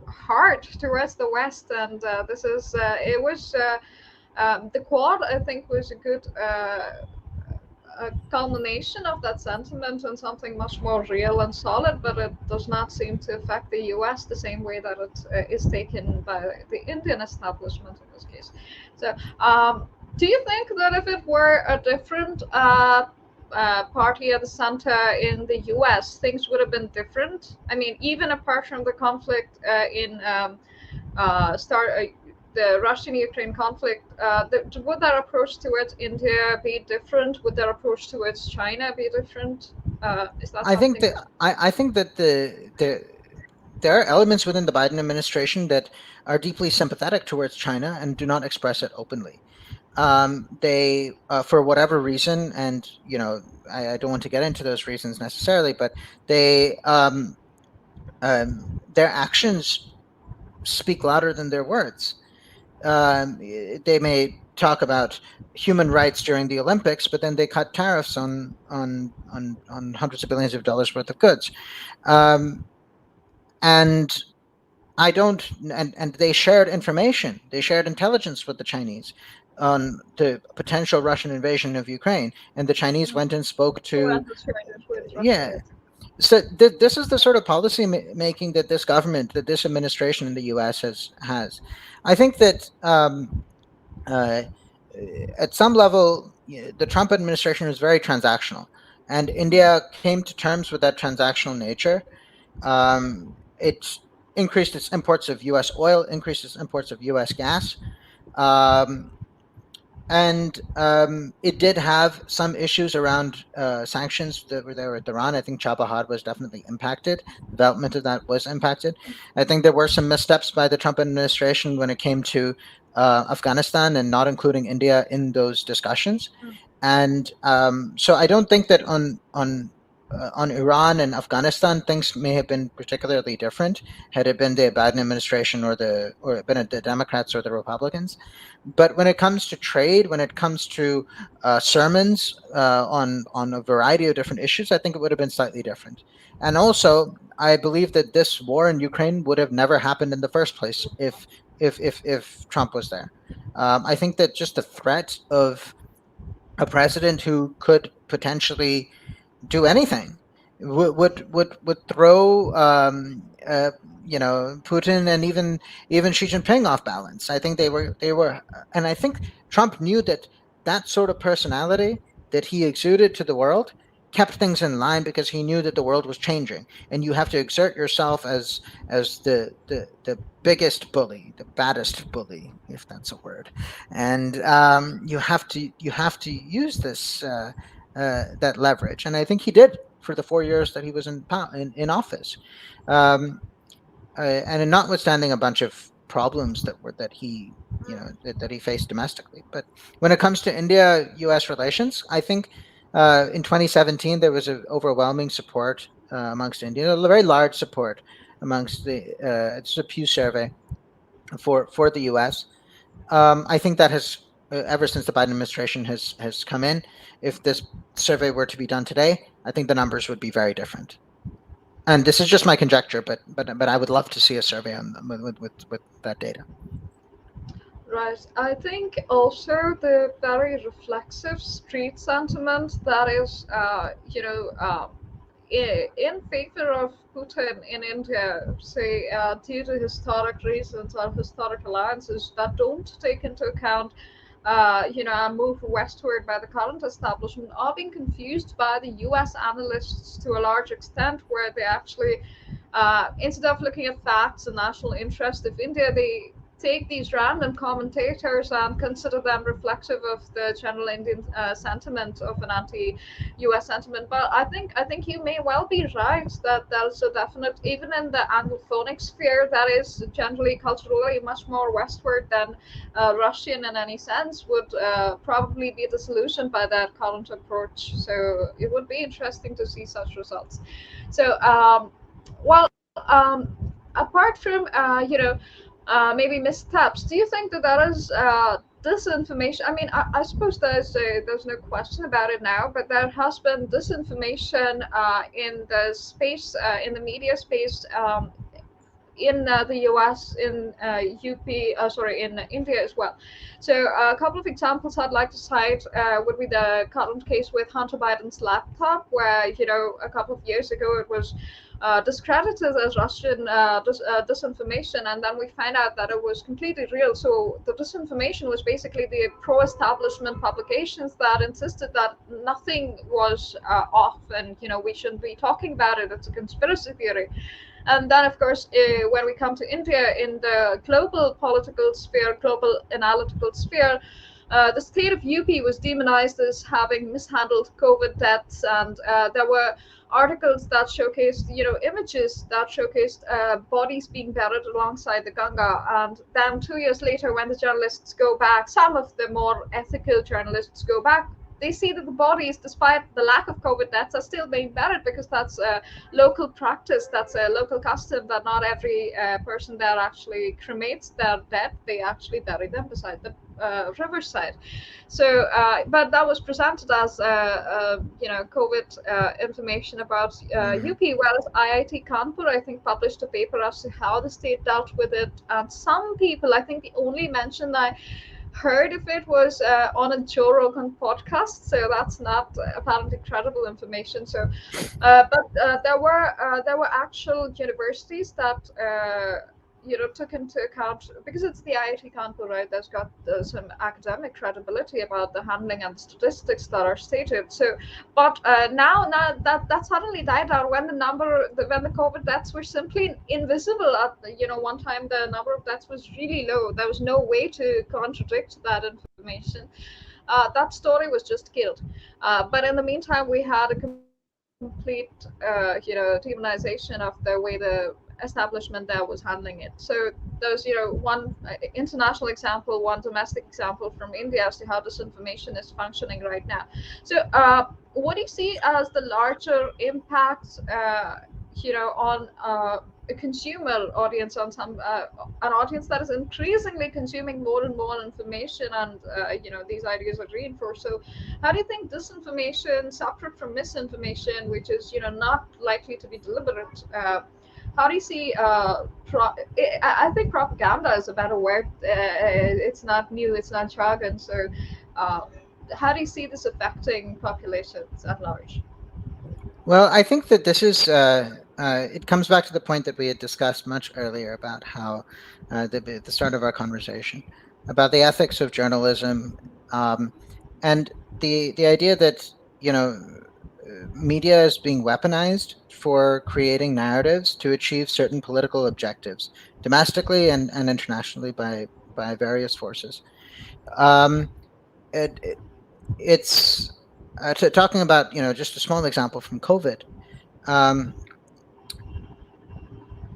hard towards the west, and this is it was the Quad. I think was a good. A culmination of that sentiment and something much more real and solid, but it does not seem to affect the US the same way that it is taken by the Indian establishment in this case. So, do you think that if it were a different party at the center in the US, things would have been different. I mean, even apart from the conflict in the Russian-Ukraine conflict, would their approach towards India be different? Would their approach towards China be different? Is that I think something that that? I think that there are elements within the Biden administration that are deeply sympathetic towards China and do not express it openly. They, for whatever reason, and I don't want to get into those reasons necessarily, but they, their actions speak louder than their words. They may talk about human rights during the Olympics, but then they cut tariffs on hundreds of billions of dollars worth of goods. Um, and I don't, and they shared information, they shared intelligence with the Chinese on the potential Russian invasion of Ukraine, and the Chinese went and spoke Who to, ended China with Russia? yeah. Yes. So this is the sort of policy making that this government, that this administration in the U.S. has. I think that uh, at some level, the Trump administration was very transactional, and India came to terms with that transactional nature. It increased its imports of U.S. oil, increased its imports of U.S. gas, um, and it did have some issues around sanctions that were there with Iran. I think Chabahar was definitely impacted. Development of that was impacted. I think there were some missteps by the Trump administration when it came to Afghanistan and not including India in those discussions. And so I don't think that on Iran and Afghanistan things may have been particularly different had it been the Biden administration or it been the Democrats or the Republicans. But when it comes to trade, when it comes to sermons on a variety of different issues, I think it would have been slightly different. And also, I believe that this war in Ukraine would have never happened in the first place if Trump was there. I think that just the threat of a president who could potentially do anything would throw Putin and even Xi Jinping off balance. I think they were, and I think Trump knew that that sort of personality that he exuded to the world kept things in line because he knew that the world was changing, and you have to exert yourself as the biggest bully, the baddest bully, if that's a word, and you have to use this. That leverage, and I think he did for the 4 years that he was in office. Um, and notwithstanding a bunch of problems that he faced domestically, but when it comes to India-U.S. relations, I think in 2017 there was an overwhelming support amongst India, a very large support amongst the. It's a Pew survey for the U.S. I think that has ever since the Biden administration has come in. If this survey were to be done today, I think the numbers would be very different. And this is just my conjecture, but I would love to see a survey on with that data. Right. I think also the very reflexive street sentiment that is, in favor of Putin in India, say, due to historic reasons or historic alliances that don't take into account, a move westward by the current establishment, are being confused by the US analysts to a large extent, where they actually, instead of looking at facts and national interest of India, they take these random commentators and consider them reflective of the general Indian sentiment of an anti-U.S. sentiment. But I think you may well be right that there's a definite, even in the Anglophonic sphere, that is generally culturally much more westward than Russian in any sense, would probably be disillusioned by that current approach. So it would be interesting to see such results. So, well, apart from maybe missteps, do you think that that is disinformation? I mean, I suppose there's no question about it now, but there has been disinformation in the space, in the media space, in the US, in UP, sorry, in India as well. So a couple of examples I'd like to cite would be the current case with Hunter Biden's laptop, where, a couple of years ago it was discredited as Russian disinformation, and then we find out that it was completely real. So the disinformation was basically the pro-establishment publications that insisted that nothing was off, and we shouldn't be talking about it. It's a conspiracy theory. And then, of course, when we come to India in the global political sphere, global analytical sphere, the state of UP was demonized as having mishandled COVID deaths, and there were articles that showcased, images that showcased bodies being buried alongside the Ganga. And then 2 years later, when the journalists go back, some of the more ethical journalists go back, they see that the bodies, despite the lack of COVID deaths, are still being buried because that's a local practice, that's a local custom, that not every person there actually cremates their dead. They actually bury them beside the riverside. So, but that was presented as COVID information about Mm. UP, whereas IIT Kanpur, I think, published a paper as to how the state dealt with it. And some people, I think, the only mention I heard if it was on a Joe Rogan podcast, so that's not apparently credible information. So, but there were actual universities that took into account, because it's the IIT Kanpur, right? There's got some academic credibility about the handling and the statistics that are stated. So, but now that suddenly died down when when the COVID deaths were simply invisible. At one time the number of deaths was really low. There was no way to contradict that information. That story was just killed. But in the meantime, we had a complete, demonization of the way the establishment there was handling it. So there's, one international example, one domestic example from India as to how disinformation is functioning right now. So, what do you see as the larger impacts, on a consumer audience, on an audience that is increasingly consuming more and more information, and these ideas are reinforced. So how do you think disinformation, separate from misinformation, which is not likely to be deliberate, how do you see I think propaganda is a better word. It's not new, it's not jargon. So uh, how do you see this affecting populations at large? Well, I think that this is it comes back to the point that we had discussed much earlier about how the start of our conversation about the ethics of journalism, um, and the idea that media is being weaponized for creating narratives to achieve certain political objectives domestically and internationally by various forces. Um, it, it's talking about just a small example from COVID. Um,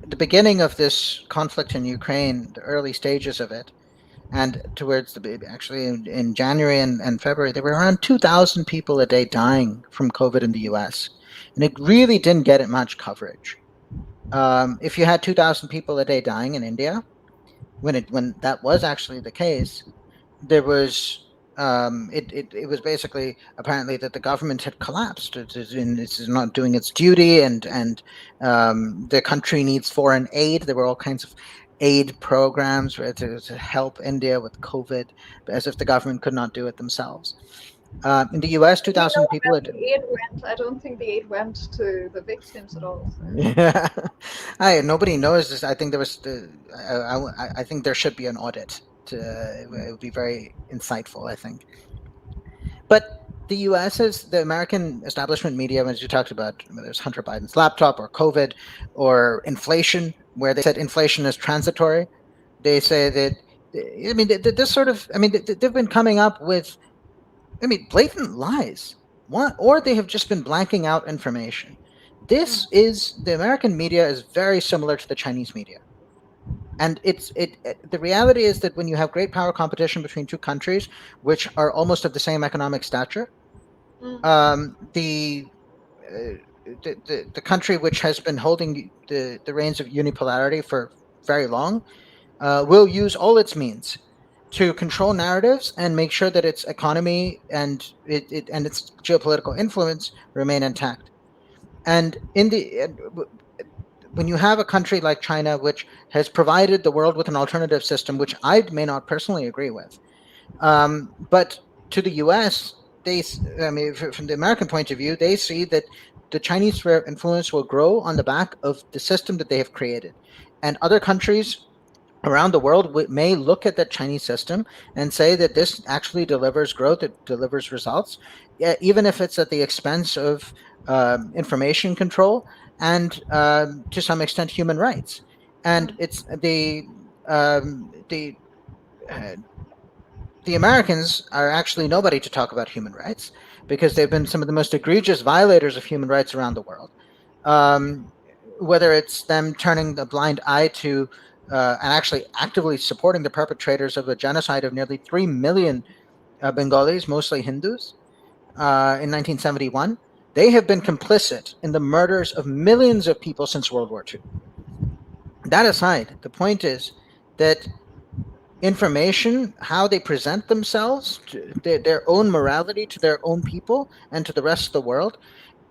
the beginning of this conflict in Ukraine, the early stages of it, and towards actually in January and February, there were around 2,000 people a day dying from COVID in the U.S., and it really didn't get much coverage. If you had 2,000 people a day dying in India, when that was actually the case, there was it was basically apparently that the government had collapsed. It is not doing its duty, and the country needs foreign aid. There were all kinds of aid programs, right, to help India with COVID, as if the government could not do it themselves. In the U.S., Do you know 2,000 people where had. the aid went? I don't think the aid went to the victims at all. So. Yeah, nobody knows this. I think there was I think there should be an audit. It would be very insightful, I think. But the the American establishment media, as you talked about, whether it's Hunter Biden's laptop or COVID or inflation, where they said inflation is transitory, they say that, I mean, this sort of, I mean, they've been coming up with, I mean, blatant lies. Or they have just been blanking out information. The American media is very similar to the Chinese media. And the reality is that when you have great power competition between two countries, which are almost of the same economic stature, Mm. um, the, the country which has been holding the reins of unipolarity for very long will use all its means to control narratives and make sure that its economy and its geopolitical influence remain intact. And when you have a country like China, which has provided the world with an alternative system, which I may not personally agree with, but to the U.S., I mean, from the American point of view, they see that the Chinese sphere of influence will grow on the back of the system that they have created, and other countries around the world may look at that Chinese system and say that this actually delivers growth, it delivers results, even if it's at the expense of information control and to some extent human rights. And Mm. it's um, the uh, the Americans are actually nobody to talk about human rights because they've been some of the most egregious violators of human rights around the world. Um, whether it's them turning the blind eye to and actually actively supporting the perpetrators of a genocide of nearly 3 million Bengalis, mostly Hindus, in 1971, they have been complicit in the murders of millions of people since World War II. That aside, the point is that information, how they present themselves, their own morality to their own people and to the rest of the world,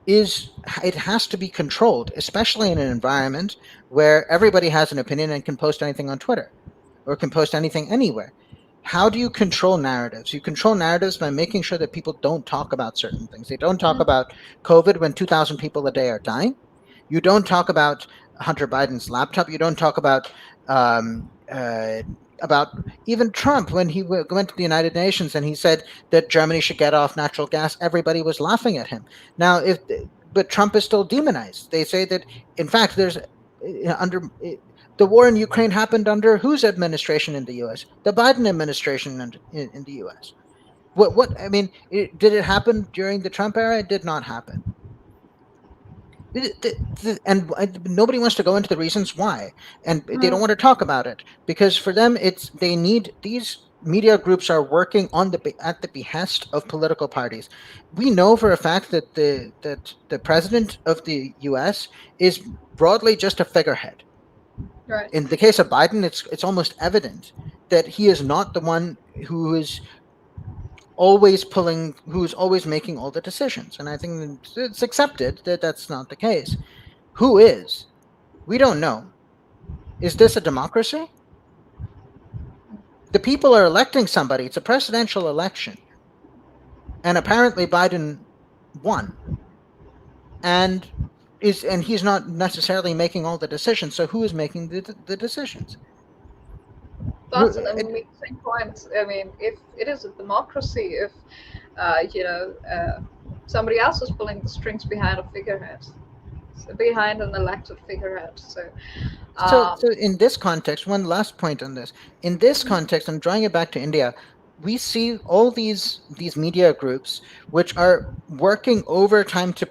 is it has to be controlled, especially in an environment where everybody has an opinion and can post anything on Twitter or can post anything anywhere. How do you control narratives? You control narratives by making sure that people don't talk about certain things. They don't talk Mm. about COVID when 2,000 people a day are dying. You don't talk about Hunter Biden's laptop. You don't talk about even Trump when he went to the United Nations and he said that Germany should get off natural gas. Everybody was laughing at him. Now, if but Trump is still demonized. They say that in fact there's under the war in Ukraine happened under whose administration in the U.S.? The Biden administration in the U.S. What I mean, did it happen during the Trump era? It did not happen. And nobody wants to go into the reasons why, and they don't Mm. want to talk about it because for them it's they need these media groups are working on at the behest of political parties. We know for a fact that the president of the U.S. is broadly just a figurehead. Right. In the case of Biden, it's almost evident that he is not the one who is who's always making all the decisions, and I think it's accepted that that's not the case. Who is? We don't know. Is this a democracy? The people are electing somebody. It's a presidential election. And apparently Biden won. And he's not necessarily making all the decisions. So who is making the decisions? That's an amazing point. I mean, if it is a democracy, if somebody else is pulling the strings behind a figurehead, behind an elected figurehead. So, um, So in this context, one last point on this. In this context, I'm drawing it back to India. We see all these media groups which are working overtime to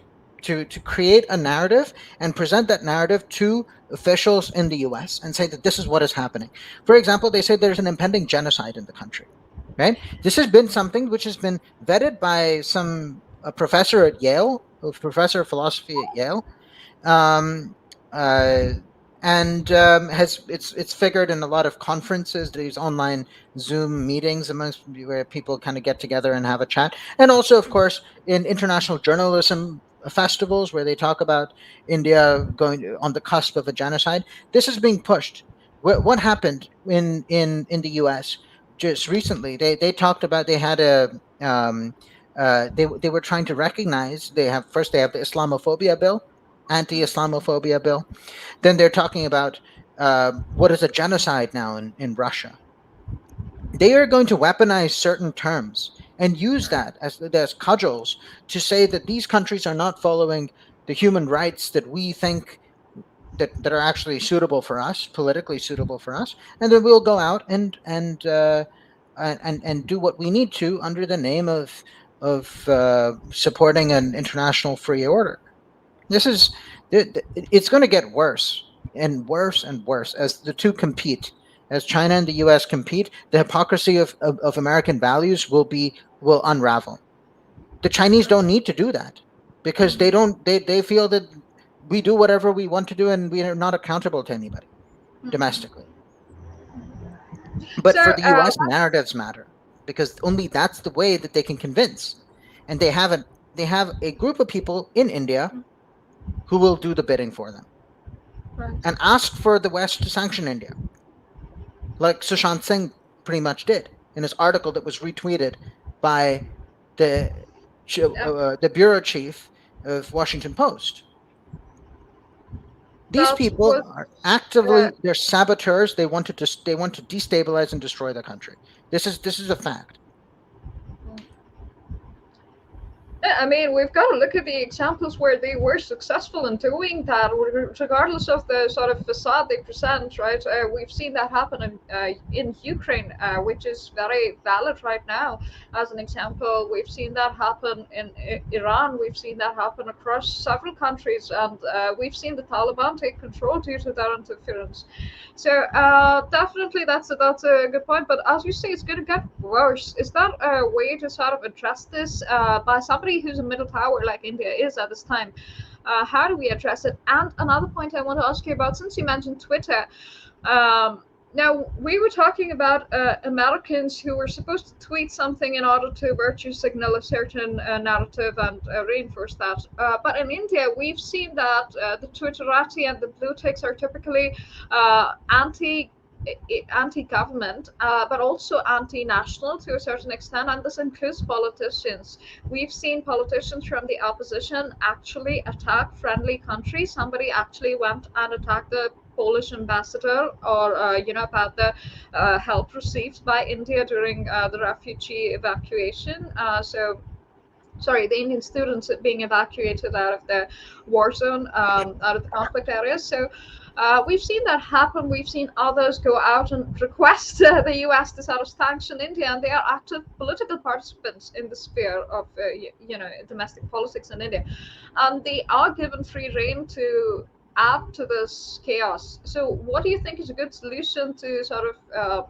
create a narrative and present that narrative to officials in the U.S. and say that this is what is happening. For example, they say there's an impending genocide in the country. Right? This has been something which has been vetted by a professor at Yale, a professor of philosophy at Yale, um, uh, and has it's figured in a lot of conferences, these online Zoom meetings amongst where people kind of get together and have a chat, and also, of course, in international journalism festivals where they talk about India going on the cusp of a genocide. This is being pushed. What happened in the U.S. just recently? They talked about they had a they were trying to recognize they have the Islamophobia bill, anti-Islamophobia bill. Then they're talking about what is a genocide now in Russia. They are going to weaponize certain terms and use that as cudgels to say that these countries are not following the human rights that we think that are actually suitable for us, politically suitable for us, and then we'll go out and do what we need to under the name of supporting an international free order. This is it's going to get worse and worse and worse as the two compete. As China and the U.S. compete, the hypocrisy of American values will unravel. The Chinese don't need to do that because they feel that we do whatever we want to do and we are not accountable to anybody domestically. But so for the U.S., narratives matter because only that's the way that they can convince, and they have a group of people in India who will do the bidding for them. Right. and ask for the West to sanction India, like Sushant Singh pretty much did in his article that was retweeted by the Yeah. the bureau chief of Washington Post. These That people was. are Uh, actively, they're saboteurs. They want to destabilize and destroy the country. This is a fact. Yeah, I mean, we've got to look at the examples where they were successful in doing that, regardless of the sort of facade they present, right? We've seen that happen in Ukraine, which is very valid right now. As an example, we've seen that happen in Iran. We've seen that happen across several countries, and we've seen the Taliban take control due to their interference. So definitely, that's a good point. But as you say, it's going to get worse. Is that a way to sort of address this by somebody who's a middle power like India is at this time? How do we address it? And another point I want to ask you about, since you mentioned Twitter, um, now, we were talking about Americans who were supposed to tweet something in order to virtue signal a certain narrative and reinforce that. But in India, we've seen that the Twitterati and the blue ticks are typically anti anti-government, but also anti-national to a certain extent, and this includes politicians. We've seen politicians from the opposition actually attack friendly countries. Somebody actually went and attacked the Polish ambassador, or about the help received by India during the refugee evacuation. Sorry, the Indian students being evacuated out of the war zone, out of the conflict areas. So we've seen that happen. We've seen others go out and request the US to sort of sanction India, and they are active political participants in the sphere of domestic politics in India, and they are given free rein to add to this chaos. So, what do you think is a good solution to sort of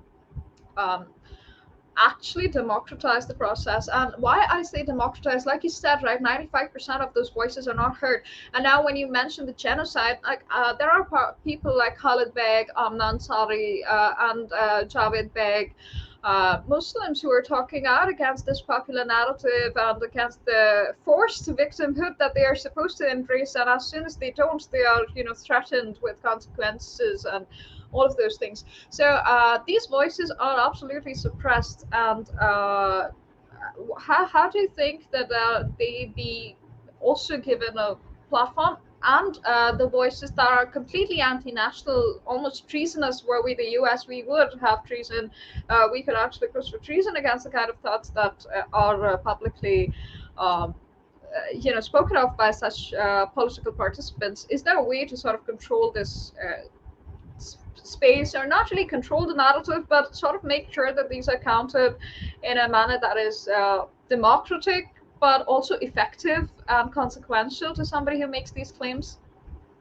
actually democratize the process? And why I say democratize, like you said, right, 95% of those voices are not heard. And now when you mention the genocide, like there are people like Khalid Beg, Amna Ansari, and Javed Beg, Muslims who are talking out against this popular narrative and against the forced victimhood that they are supposed to embrace. And as soon as they don't, they are, threatened with consequences and all of those things. So these voices are absolutely suppressed. And how do you think that they be also given a platform? And the voices that are completely anti-national, almost treasonous, where we, the US, we would have treason. We could actually push for treason against the kind of thoughts that are publicly spoken of by such political participants. Is there a way to sort of control this space, or not really control the narrative, but sort of make sure that these are counted in a manner that is democratic, but also effective and consequential to somebody who makes these claims?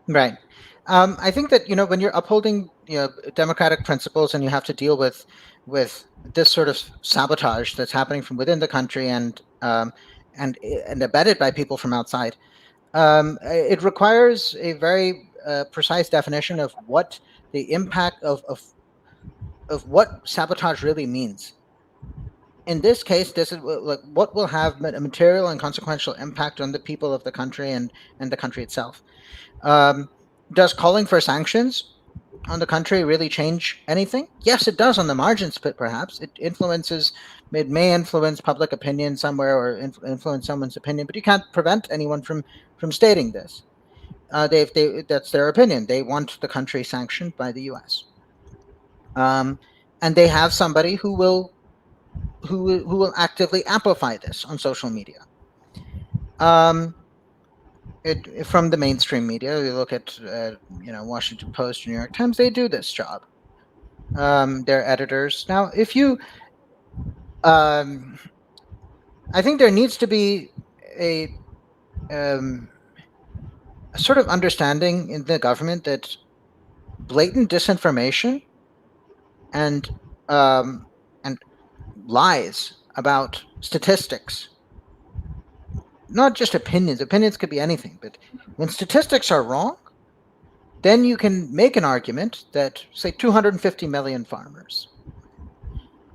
Right. I think that when you're upholding democratic principles and you have to deal with this sort of sabotage that's happening from within the country and abetted by people from outside, it requires a very precise definition of what the impact of what sabotage really means. In this case, this is like what will have a material and consequential impact on the people of the country and the country itself. Um, does calling for sanctions on the country really change anything? Yes, it does on the margins, but perhaps it may influence public opinion somewhere or influence someone's opinion, but you can't prevent anyone from stating this. That's their opinion. They want the country sanctioned by the U.S. And they have somebody who will actively amplify this on social media. Um, from the mainstream media, you look at Washington Post, New York Times. They do this job. Their editors. Now, if you, um, I think there needs to be a, um, a sort of understanding in the government that blatant disinformation and um, and lies about statistics, not just opinions. Opinions could be anything, but when statistics are wrong, then you can make an argument that, say, 250 million farmers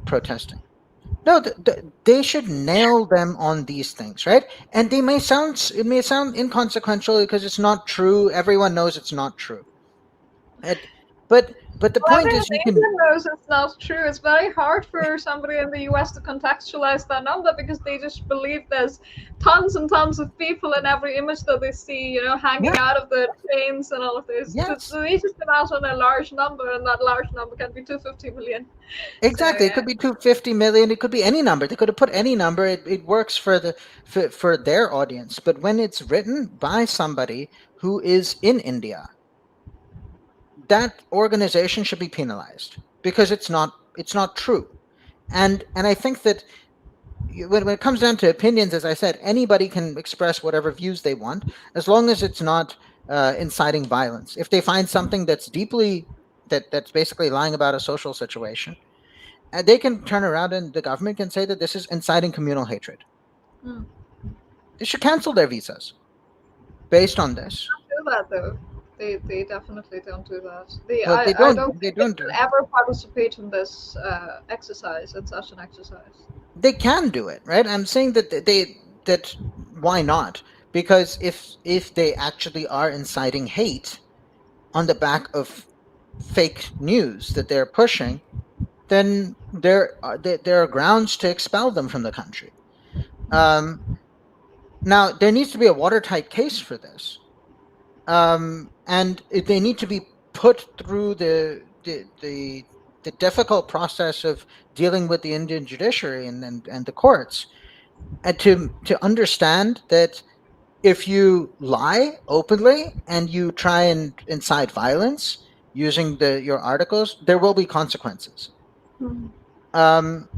protesting. No, they should nail them on these things, right? And it may sound inconsequential because it's not true. Everyone knows it's not true. And, but the Well, point every is, you can. Indian knows it's not true. It's very hard for somebody in the US to contextualize that number because they just believe there's tons and tons of people in every image that they see, hanging Yeah, out of the trains and all of this. yes, They just imagine a large number, and that large number can be 250 million. So, exactly. It yeah. could be 250 million. It could be any number. They could have put any number. It works for their audience. But when it's written by somebody who is in India, that organization should be penalized because it's not true. And I think that when it comes down to opinions, as I said, anybody can express whatever views they want as long as it's not inciting violence. If they find something that's basically lying about a social situation, they can turn around and the government can say that this is inciting communal hatred. Mm. They should cancel their visas based on this. Do that though. They definitely don't do that. They Well, they I don't don't. They think they don't. can ever participate in this exercise. It's such an exercise. They can do it, right? I'm saying that why not? Because if they actually are inciting hate on the back of fake news that they're pushing, then there are grounds to expel them from the country. Um, Now there needs to be a watertight case for this, and they need to be put through the difficult process of dealing with the Indian judiciary and the courts, and to understand that if you lie openly and you try and incite violence using your articles, there will be consequences. Mhm. Um,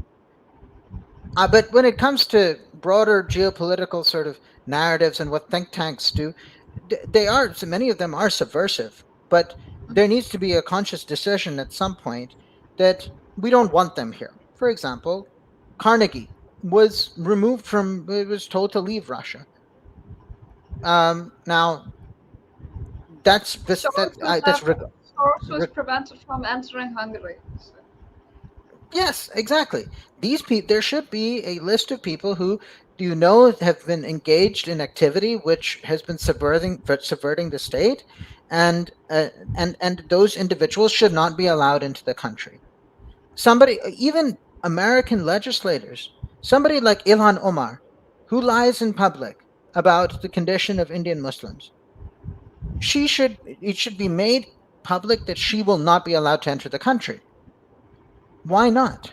but when it comes to broader geopolitical sort of narratives and what think tanks do, they are so many of them are subversive. But there needs to be a conscious decision at some point that we don't want them here. For example, Carnegie was removed from. It was told to leave Russia. Now that's this that Source was that's never. Source was prevented from entering Hungary. So, yes, exactly. These people, there should be a list of people who do you know have been engaged in activity which has been subverting the state, and and those individuals should not be allowed into the country. Somebody, even American legislators, somebody like Ilhan Omar, who lies in public about the condition of Indian Muslims, it should be made public that she will not be allowed to enter the country. Why not?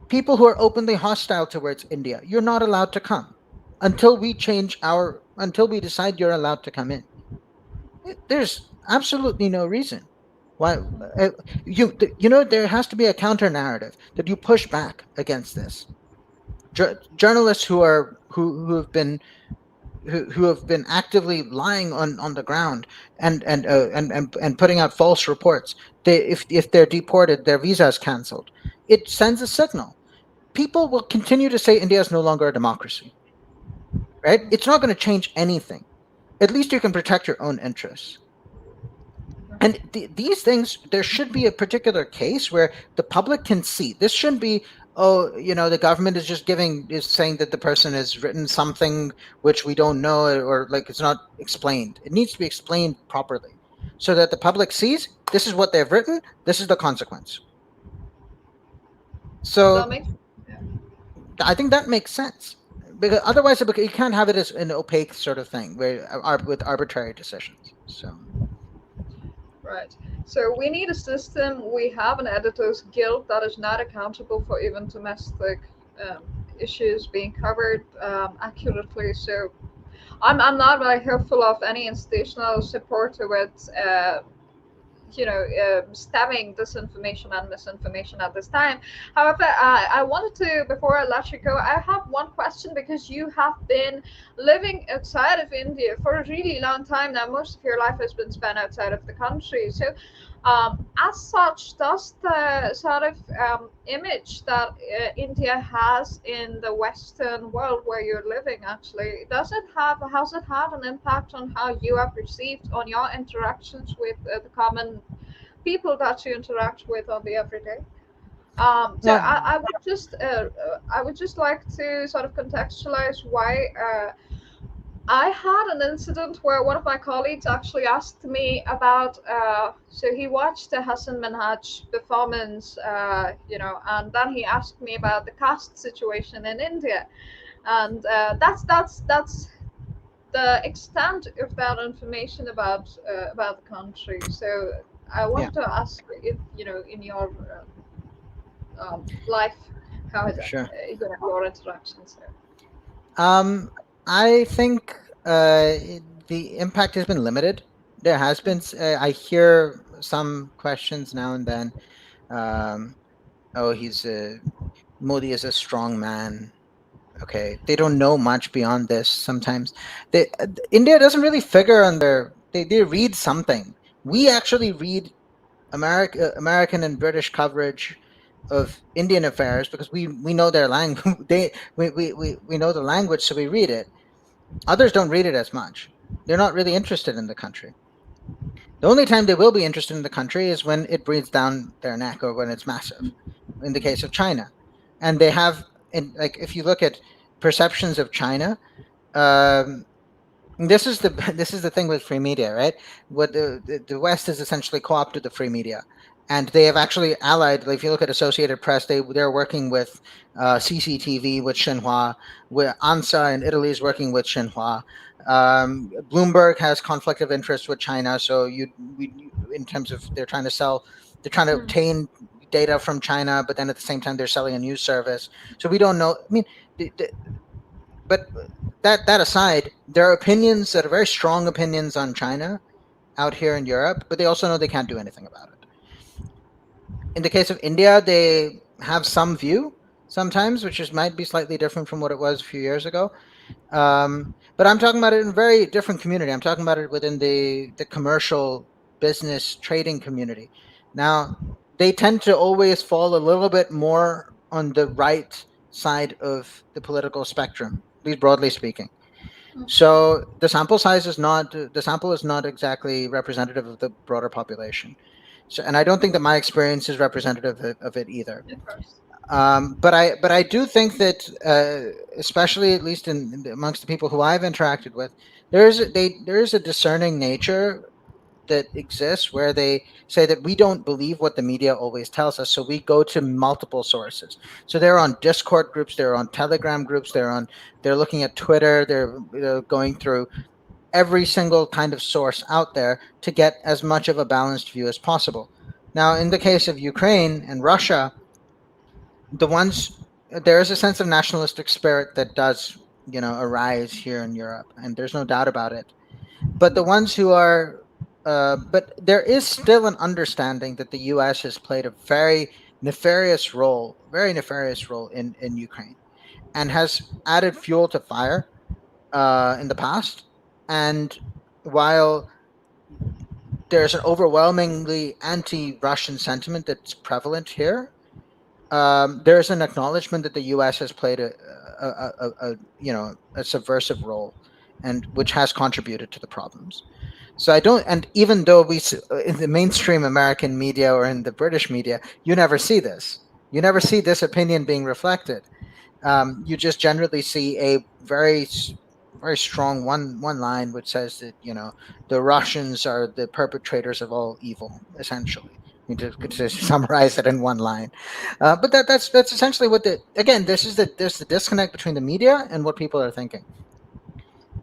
People who are openly hostile towards India, you're not allowed to come until we decide you're allowed to come in. There's absolutely no reason why uh, there has to be a counter narrative that you push back against this. Journalists who have been actively lying on the ground and putting out false reports. If they're deported, their visa is cancelled. It sends a signal. People will continue to say India is no longer a democracy, right? It's not going to change anything. At least you can protect your own interests. And these things, there should be a particular case where the public can see. This shouldn't be, oh, the government is saying that the person has written something which we don't know, or like it's not explained. It needs to be explained properly so that the public sees this is what they've written, this is the consequence. that So makes. Yeah. I think that makes sense because otherwise you can't have it as an opaque sort of thing where with arbitrary decisions. So Right. So we need a system. We have an editors guild that is not accountable for even domestic um, issues being covered accurately. So I'm not very hopeful of any institutional support towards stemming disinformation and misinformation at this time. However, I wanted to, before I let you go, I have one question because you have been living outside of India for a really long time now. Most of your life has been spent outside of the country. So, as such, does the sort of image that India has in the Western world where you're living actually, has it had an impact on how you are perceived on your interactions with the common people that you interact with on the everyday? So well, I would just like to sort of contextualize why I had an incident where one of my colleagues actually asked me about. So he watched the Hassan Minhaj performance, and then he asked me about the caste situation in India, and that's the extent of that information about the country. So I Yeah, wanted to ask if in your life, how is it, sure. your interactions there? Um, I think the impact has been limited. There has been. I hear some questions now and then. Um, oh, Modi is a strong man. Okay, they don't know much beyond this. Sometimes India doesn't really figure on their. They read something. We actually read American and British coverage of Indian affairs because we know their language. We know the language, so we read it. Others don't read it as much. They're not really interested in the country. The only time they will be interested in the country is when it breathes down their neck or when it's massive. In the case of China, and they have, like, if you look at perceptions of China, um, this is the this is the thing with free media, right? What the West has essentially co-opted the free media, and they have actually allied. Like, if you look at Associated Press, they're working with CCTV with Xinhua, where ANSA in Italy is working with Xinhua. Bloomberg has conflict of interest with China, so in terms of they're trying to Mm. obtain data from China, but then at the same time they're selling a news service. So we don't know. I mean, but that aside, there are opinions that are very strong opinions on China out here in Europe, but they also know they can't do anything about it. In the case of India, they have some view sometimes, which might be slightly different from what it was a few years ago. But I'm talking about it in a very different community. I'm talking about it within the commercial business trading community. Now, they tend to always fall a little bit more on the right side of the political spectrum, at least broadly speaking. So the sample is not exactly representative of the broader population. So, and I don't think that my experience is representative of it either. Of course. But I do think that, especially at least amongst the people who I've interacted with, there is a discerning nature that exists where they say that we don't believe what the media always tells us, so we go to multiple sources. So they're on Discord groups, they're on Telegram groups, they're looking at Twitter, they're going through every single kind of source out there to get as much of a balanced view as possible. Now, in the case of Ukraine and Russia, the ones there is a sense of nationalistic spirit that does, arise here in Europe, and there's no doubt about it. But the ones who are but there is still an understanding that the US has played a very nefarious role in Ukraine, and has added fuel to fire in the past. And while there's an overwhelmingly anti-Russian sentiment that's prevalent here, there is an acknowledgement that the U.S. has played a subversive role, and which has contributed to the problems. So I don't, and even though in the mainstream American media or in the British media, you never see this. You never see this opinion being reflected. You just generally see a very strong one line which says that, the Russians are the perpetrators of all evil, essentially. You to summarize it in one line. But that's essentially what the again there's the disconnect between the media and what people are thinking.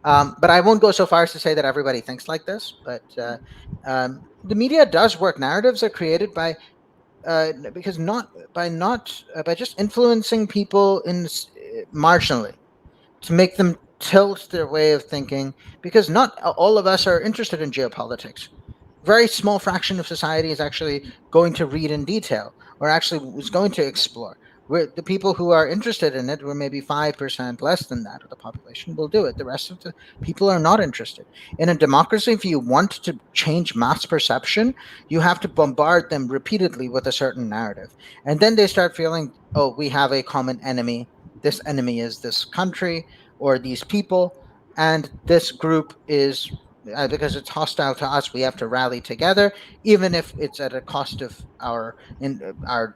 But I won't go so far as to say that everybody thinks like this. But the media does work. Narratives are created by because not by just influencing people marginally, to make them tilt their way of thinking, because not all of us are interested in geopolitics. Very small fraction of society is actually going to read in detail, or actually is going to explore. The people who are interested in it, or maybe 5% less than that of the population, will do it. The rest of the people are not interested. In a democracy, if you want to change mass perception, you have to bombard them repeatedly with a certain narrative. And then they start feeling, oh, we have a common enemy. This enemy is this country or these people, and this group is, because it's hostile to us, we have to rally together, even if it's at a cost of our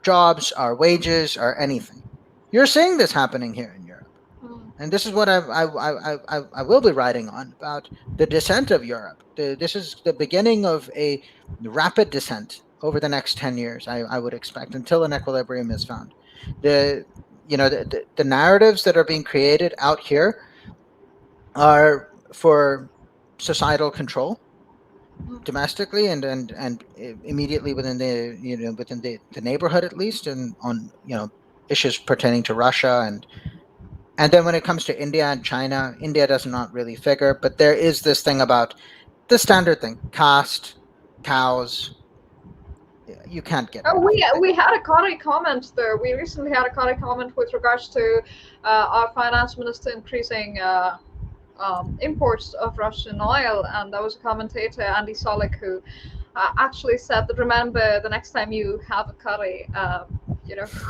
jobs, our wages, or anything. You're seeing this happening here in Europe. And this is what I will be writing on about the descent of Europe. This is the beginning of a rapid descent over the next 10 years, I would expect, until an equilibrium is found. The the narratives that are being created out here are for societal control domestically and immediately within the within the neighborhood, at least, and on issues pertaining to Russia. And then when it comes to India and China, India does not really figure, but there is this thing about the standard thing: caste, cows. You can't get Oh, rid of it. we had a Connie comment there. We recently had a Connie comment with regards to our finance minister increasing imports of Russian oil, and there was a commentator, Andy Solik, who actually said that remember the next time you have a curry,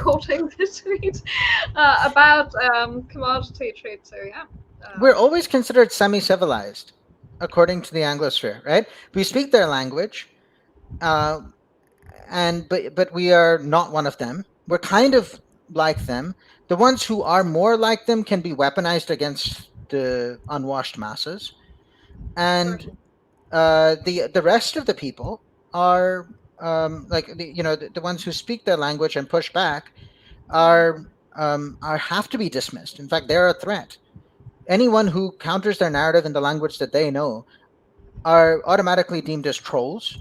quoting this tweet about commodity trade. So yeah. We're always considered semi-civilized, according to the Anglosphere, right? We speak their language, uh, and but we are not one of them. We're kind of like them. The ones who are more like them can be weaponized against the unwashed masses, and Exactly. the rest of the people are like the ones who speak their language and push back are have to be dismissed. In fact, they're a threat. Anyone who counters their narrative in the language that they know are automatically deemed as trolls,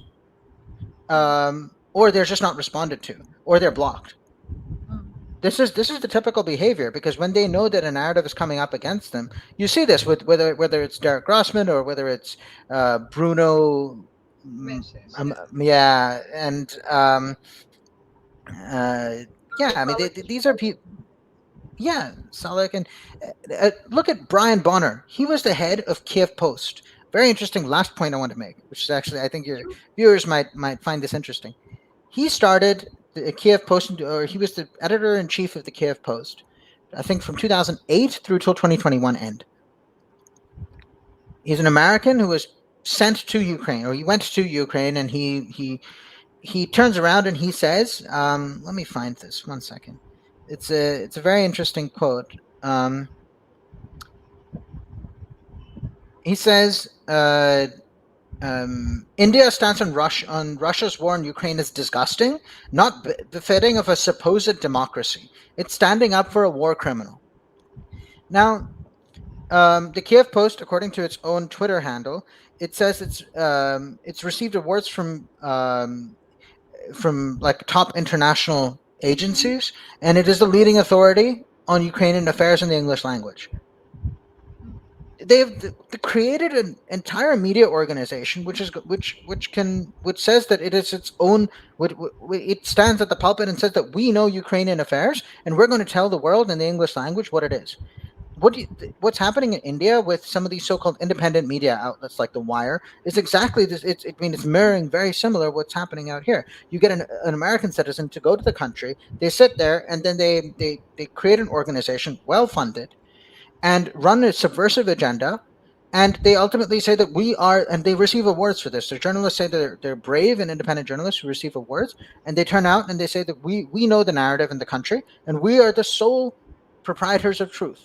or they're just not responded to, or they're blocked. This is the typical behavior, because when they know that a narrative is coming up against them, you see this with whether it's Derek Grossman or whether it's Bruno. Messages, yeah. Yeah, and uh, yeah, I mean these are people. Yeah, Salek, and look at Brian Bonner. He was the head of Kiev Post. Very interesting. Last point I want to make, which is actually I think your viewers might find this interesting. He started the Kiev Post, or he was the editor in chief of the Kiev Post, I think from 2008 through till 2021 end. He's an American who was sent to Ukraine, or he went to Ukraine, and he turns around and he says, "Let me find this 1 second." It's a very interesting quote. He says, India's stance on Russia's war in Ukraine is disgusting, not befitting of a supposed democracy. It's standing up for a war criminal. Now, the Kiev Post, according to its own Twitter handle, it says it's received awards from like top international agencies, and it is the leading authority on Ukrainian affairs in the English language. They've created an entire media organization which says that it is its own. It stands at the pulpit and says that we know Ukrainian affairs and we're going to tell the world in the English language what it is. What's happening in India with some of these so-called independent media outlets like The Wire is exactly this. It's mirroring very similar what's happening out here. You get an American citizen to go to the country, they sit there, and then they create an organization, well funded, and run a subversive agenda. And they ultimately say that we are, and they receive awards for this. The journalists say they're brave and independent journalists who receive awards, and they turn out and they say that we know the narrative in the country, and we are the sole proprietors of truth.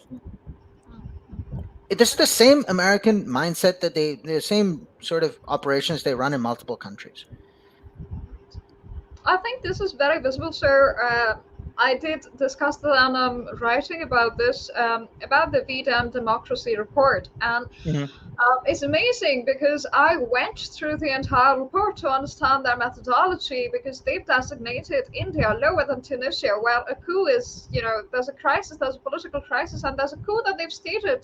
This is the same American mindset that the same sort of operations they run in multiple countries. I think this is very visible, sir. I did discuss that, and I'm writing about this, about the VDAM democracy report. And Mm-hmm. it's amazing because I went through the entire report to understand their methodology, because they've designated India lower than Tunisia, where a coup is, there's a crisis, there's a political crisis, and there's a coup that they've stated.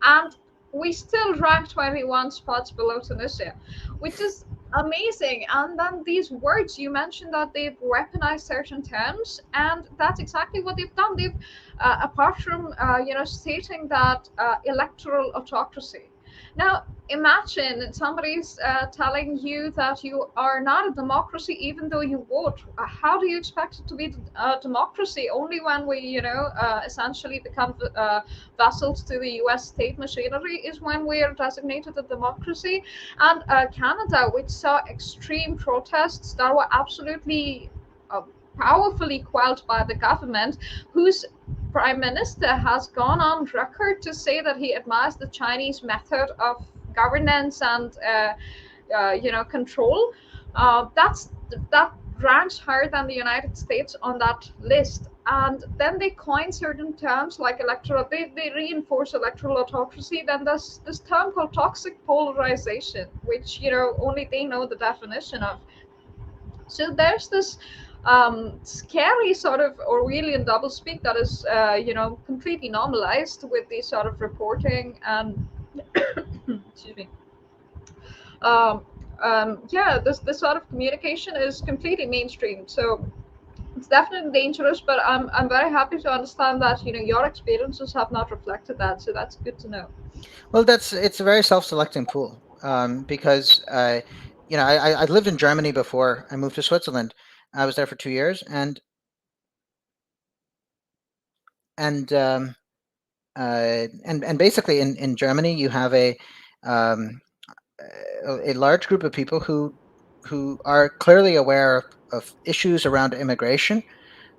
And we still rank 21 spots below Tunisia, which is amazing. And then these words you mentioned, that they've weaponized certain terms, and that's exactly what they've done. They've apart from stating that electoral autocracy. Now imagine somebody's telling you that you are not a democracy even though you vote. How do you expect it to be a democracy? Only when we essentially become vassals to the US state machinery is when we are designated a democracy. And Canada, which saw extreme protests that were absolutely uh, powerfully quelled by the government, whose prime minister has gone on record to say that he admires the Chinese method of governance and control. That ranks higher than the United States on that list. And then they coin certain terms like electoral. They reinforce electoral autocracy. Then there's this term called toxic polarization, which only they know the definition of. So there's this scary sort of Orwellian doublespeak that is, completely normalized with these sort of reporting and excuse me. Um, yeah, this sort of communication is completely mainstream. So it's definitely dangerous, but I'm very happy to understand that your experiences have not reflected that. So that's good to know. Well, it's a very self-selecting pool, because I lived in Germany before I moved to Switzerland. I was there for 2 years, and and basically in Germany you have um, a large group of people who are clearly aware of issues around immigration.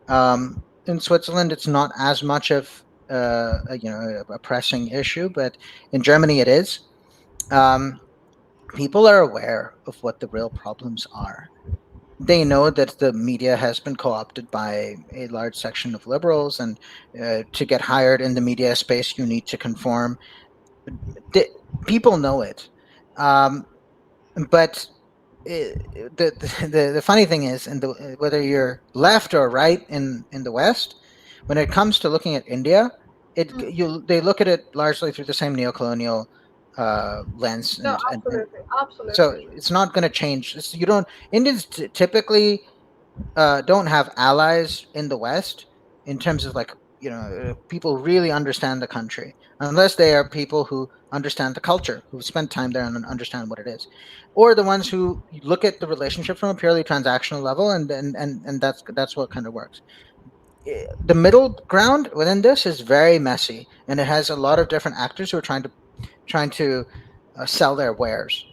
In Switzerland, it's not as much of a pressing issue, but in Germany it is. Um, People are aware of what the real problems are. They know that the media has been co-opted by a large section of liberals, and to get hired in the media space, you need to conform. The, People know it, um, but the funny thing is, whether you're left or right in the West, when it comes to looking at India, Mm. they look at it largely through the same neocolonial lens, No, and absolutely, so absolutely true. it's not going to change. You don't Indians typically don't have allies in the West in terms of, like, people who really understand the country, unless they are people who understand the culture, who've spent time there and understand what it is, or the ones who look at the relationship from a purely transactional level, and that's what kind of works. The middle ground within this is very messy, and it has a lot of different actors who are trying to sell their wares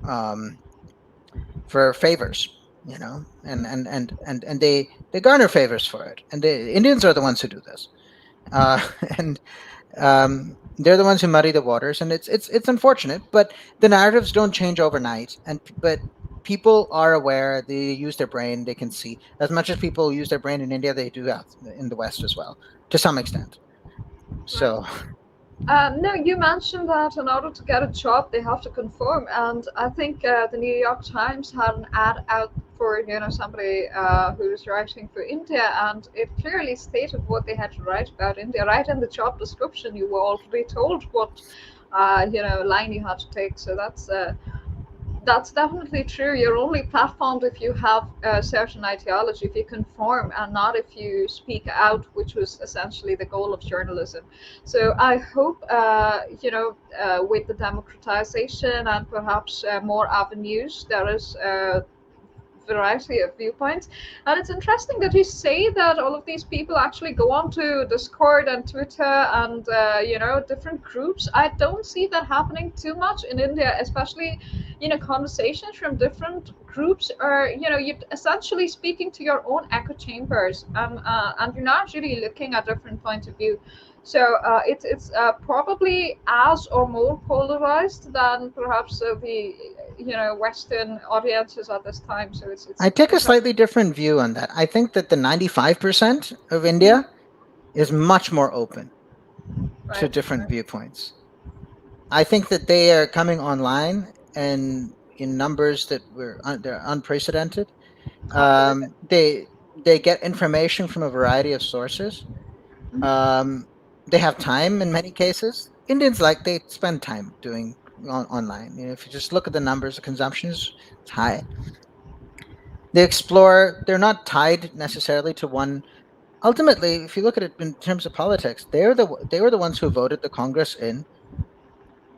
um, for favors, and they garner favors for it, and the Indians are the ones who do this, uh, and they're the ones who muddy the waters, and it's unfortunate, but the narratives don't change overnight, but people are aware. They use their brain. They can see as much as people use their brain in India, they do that in the West as well, to some extent. Right. So No, you mentioned that in order to get a job, they have to conform, and I think the New York Times had an ad out for somebody who's writing for India, and it clearly stated what they had to write about India. Right in the job description, you were already told what line you had to take. So that's definitely true. You're only platformed if you have a certain ideology, if you conform, and not if you speak out, which was essentially the goal of journalism. So I hope, with the democratization and perhaps more avenues, there is variety of viewpoints. And it's interesting that you say that all of these people actually go on to Discord and Twitter and different groups. I don't see that happening too much in India, especially conversations from different groups are you're essentially speaking to your own echo chambers, and you're not really looking at different points of view. So it's probably as or more polarized than perhaps the Western audiences at this time. So I take a slightly different view on that. I think that the 95% of Mhm. India is much more open to Right, different right, viewpoints. I think that they are coming online and in numbers that they're unprecedented. absolutely. They get information from a variety of sources. Mhm. Um, they have time in many cases. Indians, like, they spend time doing online. If you just look at the numbers, the consumption is high. They explore. They're not tied necessarily to one. Ultimately, if you look at it in terms of politics, they were the ones who voted the Congress in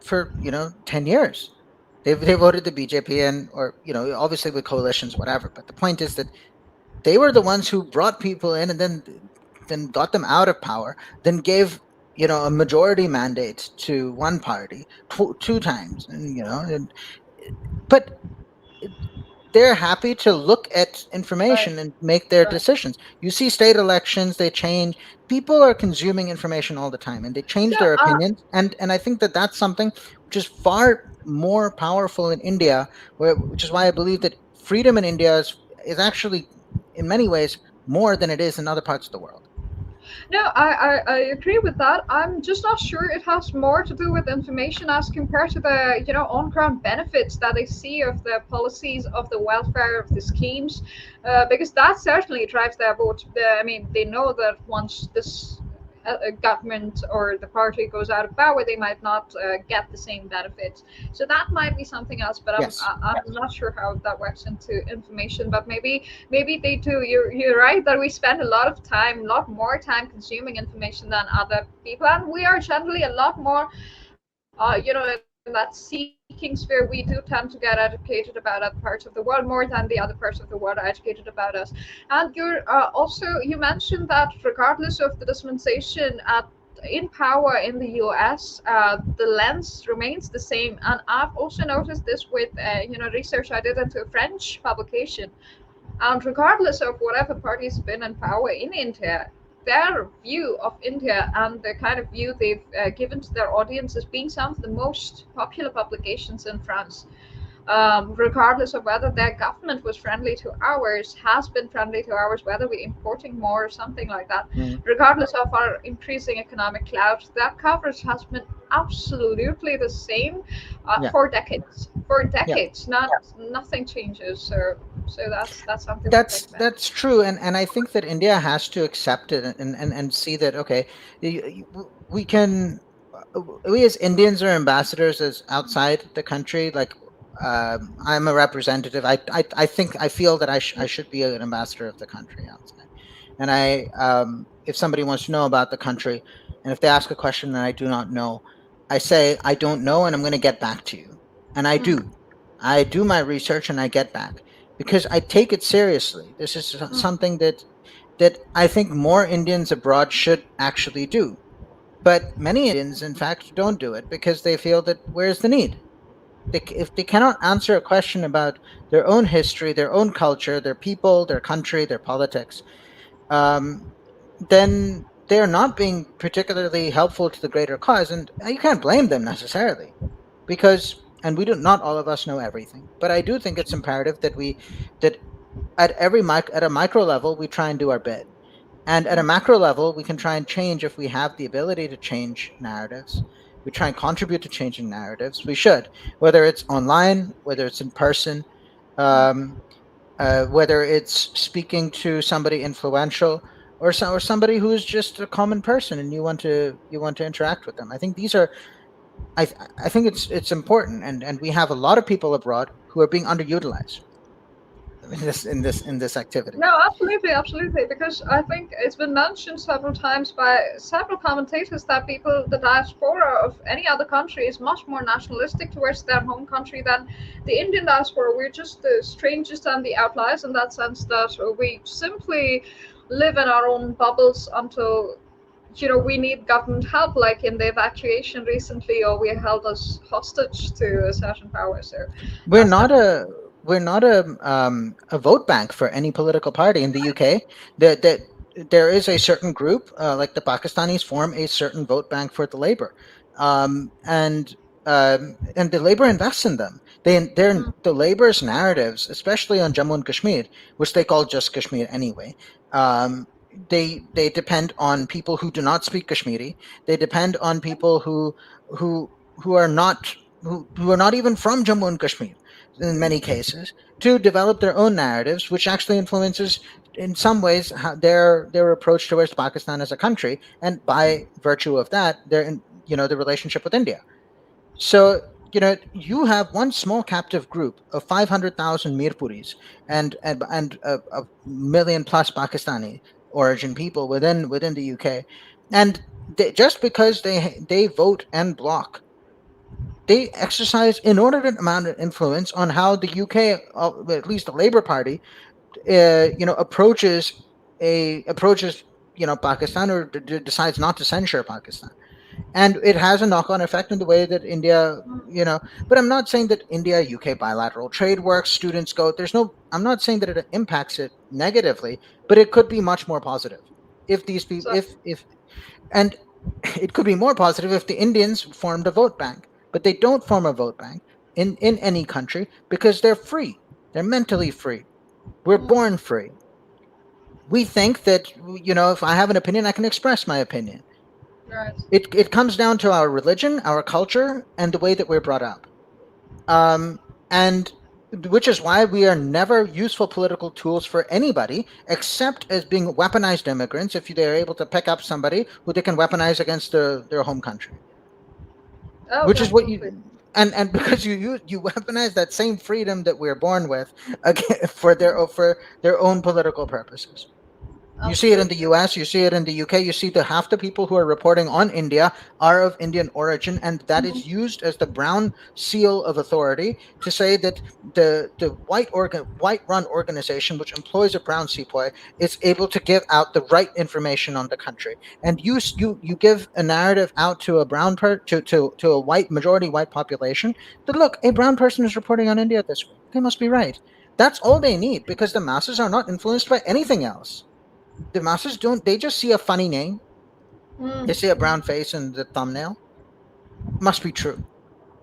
for 10 years. They voted the BJP in, or obviously with coalitions, whatever. But the point is that they were the ones who brought people in, and then got them out of power, then gave a majority mandate to one party two times, but they're happy to look at Right, information and make their right. decisions. You see state elections, they change. People are consuming information all the time and they So, change their opinions. And I think that that's something which is far more powerful in India, which is why I believe that freedom in India is actually, in many ways, more than it is in other parts of the world. no, I agree with that. I'm just not sure it has more to do with information as compared to the, on-ground benefits that they see of the policies, of the welfare, of the schemes, because that certainly drives their vote. I mean, they know that once this government or the party goes out of power, they might not get the same benefits. So that might be something else, but Yes. I'm not sure how that works into information. But maybe they do. You're right that we spend a lot of time, a lot more time consuming information than other people, and we are generally a lot more, in that seeking sphere. We do tend to get educated about other parts of the world more than the other parts of the world are educated about us. And you mentioned that regardless of the dispensation in power in the US, the lens remains the same. And I've also noticed this with research I did into a French publication. And regardless of whatever party's been in power in India, their view of India and the kind of view they've given to their audience as being some of the most popular publications in France, regardless of whether their government was friendly to ours, has been friendly to ours, whether we're importing more or something like that, Mm, regardless of our increasing economic clout, that coverage has been absolutely the same yeah. for decades. For Yeah. decades, not nothing changes. So that's something to think about. That's true, and I think that India has to accept it and see that, okay, we can, we as Indians are ambassadors as outside the country. Like, I'm a representative. I think I feel that I should be an ambassador of the country outside. And if somebody wants to know about the country, and if they ask a question and I do not know, I say I don't know, and I'm going to get back to you. And I Mm, do. I do my research and I get back because I take it seriously. This is mm. something that I think more Indians abroad should actually do. But many Indians, in fact, don't do it because they feel that where's the need? If they cannot answer a question about their own history, their own culture, their people, their country, their politics, um, then they're not being particularly helpful to the greater cause. And you can't blame them necessarily because, and we do not all of us know everything, but I do think it's imperative that that at a micro level, we try and do our bit. And at a macro level, we can try and change if we have the ability to change narratives. We try and contribute to changing narratives. We should, whether it's online, whether it's in person, um, whether it's speaking to somebody influential or somebody who's just a common person and you want to interact with them. I think these are I think it's important, and we have a lot of people abroad who are being underutilized in this activity. No, absolutely, absolutely. Because I think it's been mentioned several times by several commentators that the diaspora of any other country is much more nationalistic towards their home country than the Indian diaspora. We're just the strangers and the outliers in that sense that we simply live in our own bubbles until we need government help, like in the evacuation recently, or we're held as hostage to a certain power. So We're that's not definitely. a vote bank for any political party in the UK. That there is a certain group, like the Pakistanis, form a certain vote bank for the Labour, um, and and the Labour invests in them. Mm, The Labour's narratives, especially on Jammu and Kashmir, which they call just Kashmir anyway. Um, they depend on people who do not speak Kashmiri. They depend on people who who are not who are not even from Jammu and Kashmir in many cases to develop their own narratives, which actually influences in some ways how their approach towards Pakistan as a country, and by virtue of that, the relationship with India. So you have one small captive group of 500,000 Mirpuris and a million plus Pakistani origin people within the UK, and just because they vote and block, they exercise inordinate amount of influence on how the UK, at least the Labour Party, approaches Pakistan, or decides not to censure Pakistan. and it has a knock-on effect in the way that India, but I'm not saying that India UK bilateral trade works, students go, there's no, I'm not saying that it impacts it negatively, but it could be much more positive if these people, So, if and it could be more positive if the Indians formed a vote bank, but they don't form a vote bank in any country because they're free, they're mentally free, we're mm, born free. We think that, if I have an opinion, I can express my opinion. right. It comes down to our religion, our culture, and the way that we're brought up. And which is why we are never useful political tools for anybody except as being weaponized immigrants if they're able to pick up somebody who they can weaponize against their home country, Oh, which is what absolutely. you, and because you weaponize that same freedom that we're born with again for their own political purposes. You see it in the Absolutely. US, you see it in the UK, you see that half the people who are reporting on India are of Indian origin, and that is Mhm. used as the brown seal of authority to say that the white run organization which employs a brown sepoy is able to give out the right information on the country. And you give a narrative out to a to a white majority white population that, look, a brown person is reporting on India this way. They must be right. That's all they need because the masses are not influenced by anything else. The masses don't, they just see a funny name, Mm. they see a brown face in the thumbnail, must be true.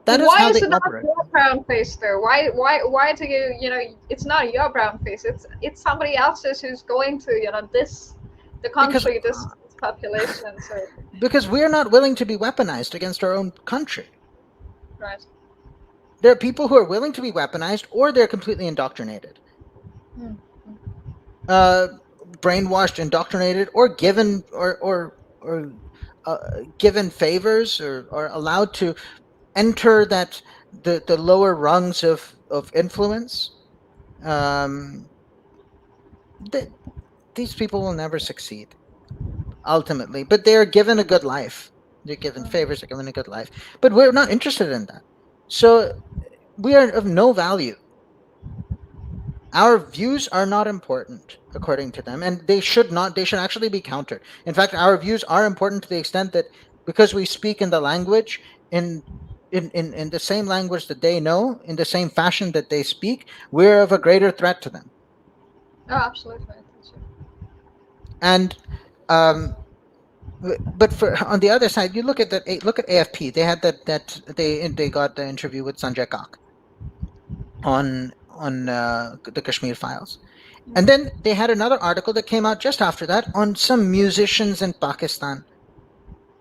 That is Why how is they it not operate. your brown face though? Why do you, it's not your brown face. It's somebody else's who's going to, this the because country, this population. So, because we're not willing to be weaponized against our own country. right. There are people who are willing to be weaponized, or they're completely indoctrinated, Mm. uh, brainwashed, indoctrinated, or or uh, given favors, or allowed to enter the lower rungs of influence. Um, th- these people will never succeed ultimately, but they're given a good life. They're given favors, they're given a good life. But we're not interested in that. So we are of no value. Our views are not important according to them, and they should not, they should actually be countered. In fact, our views are important to the extent that because we speak in the language in in the same language that they know, in the same fashion that they speak, we're of a greater threat to them. Oh, absolutely. That's it. And but for on the other side, you look at that. Look at AFP. They had that they got the interview with Sanjay Kak on the Kashmir files, and then they had another article that came out just after that on some musicians in Pakistan,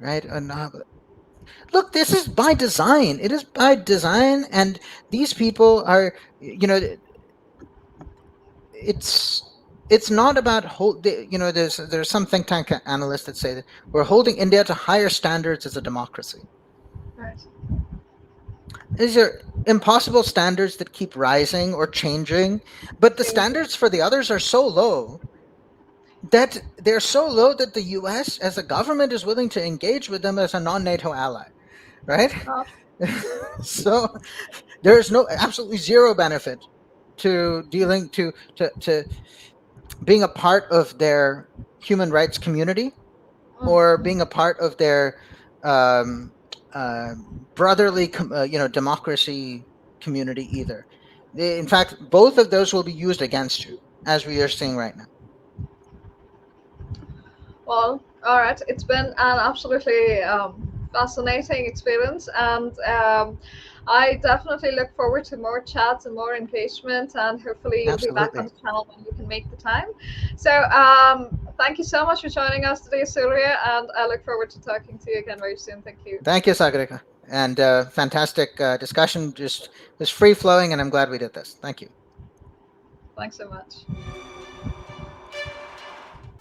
right? And look, this is by design. It is by design, and these people are, it's it's not about there's some think tank analysts that say that we're holding India to higher standards as a democracy. Right. These are impossible standards that keep rising or changing, but the Changing. standards for the others are so low that they're so low that the US as a government is willing to engage with them as a non-NATO ally, right? Oh, So there's no absolutely zero benefit to dealing to being a part of their human rights community mm, or mm. being a part of their um, uh, brotherly, democracy community either. In fact, both of those will be used against you, as we are seeing right now. Well, all right. It's been an absolutely fascinating experience, and I definitely look forward to more chats and more engagement. And hopefully, you'll be back on Absolutely. the channel when you can make the time. So, thank you so much for joining us today, Surya, and I look forward to talking to you again very soon. Thank you. Thank you, Sagarika. And fantastic discussion. Just was free flowing, and I'm glad we did this. Thank you. Thanks so much.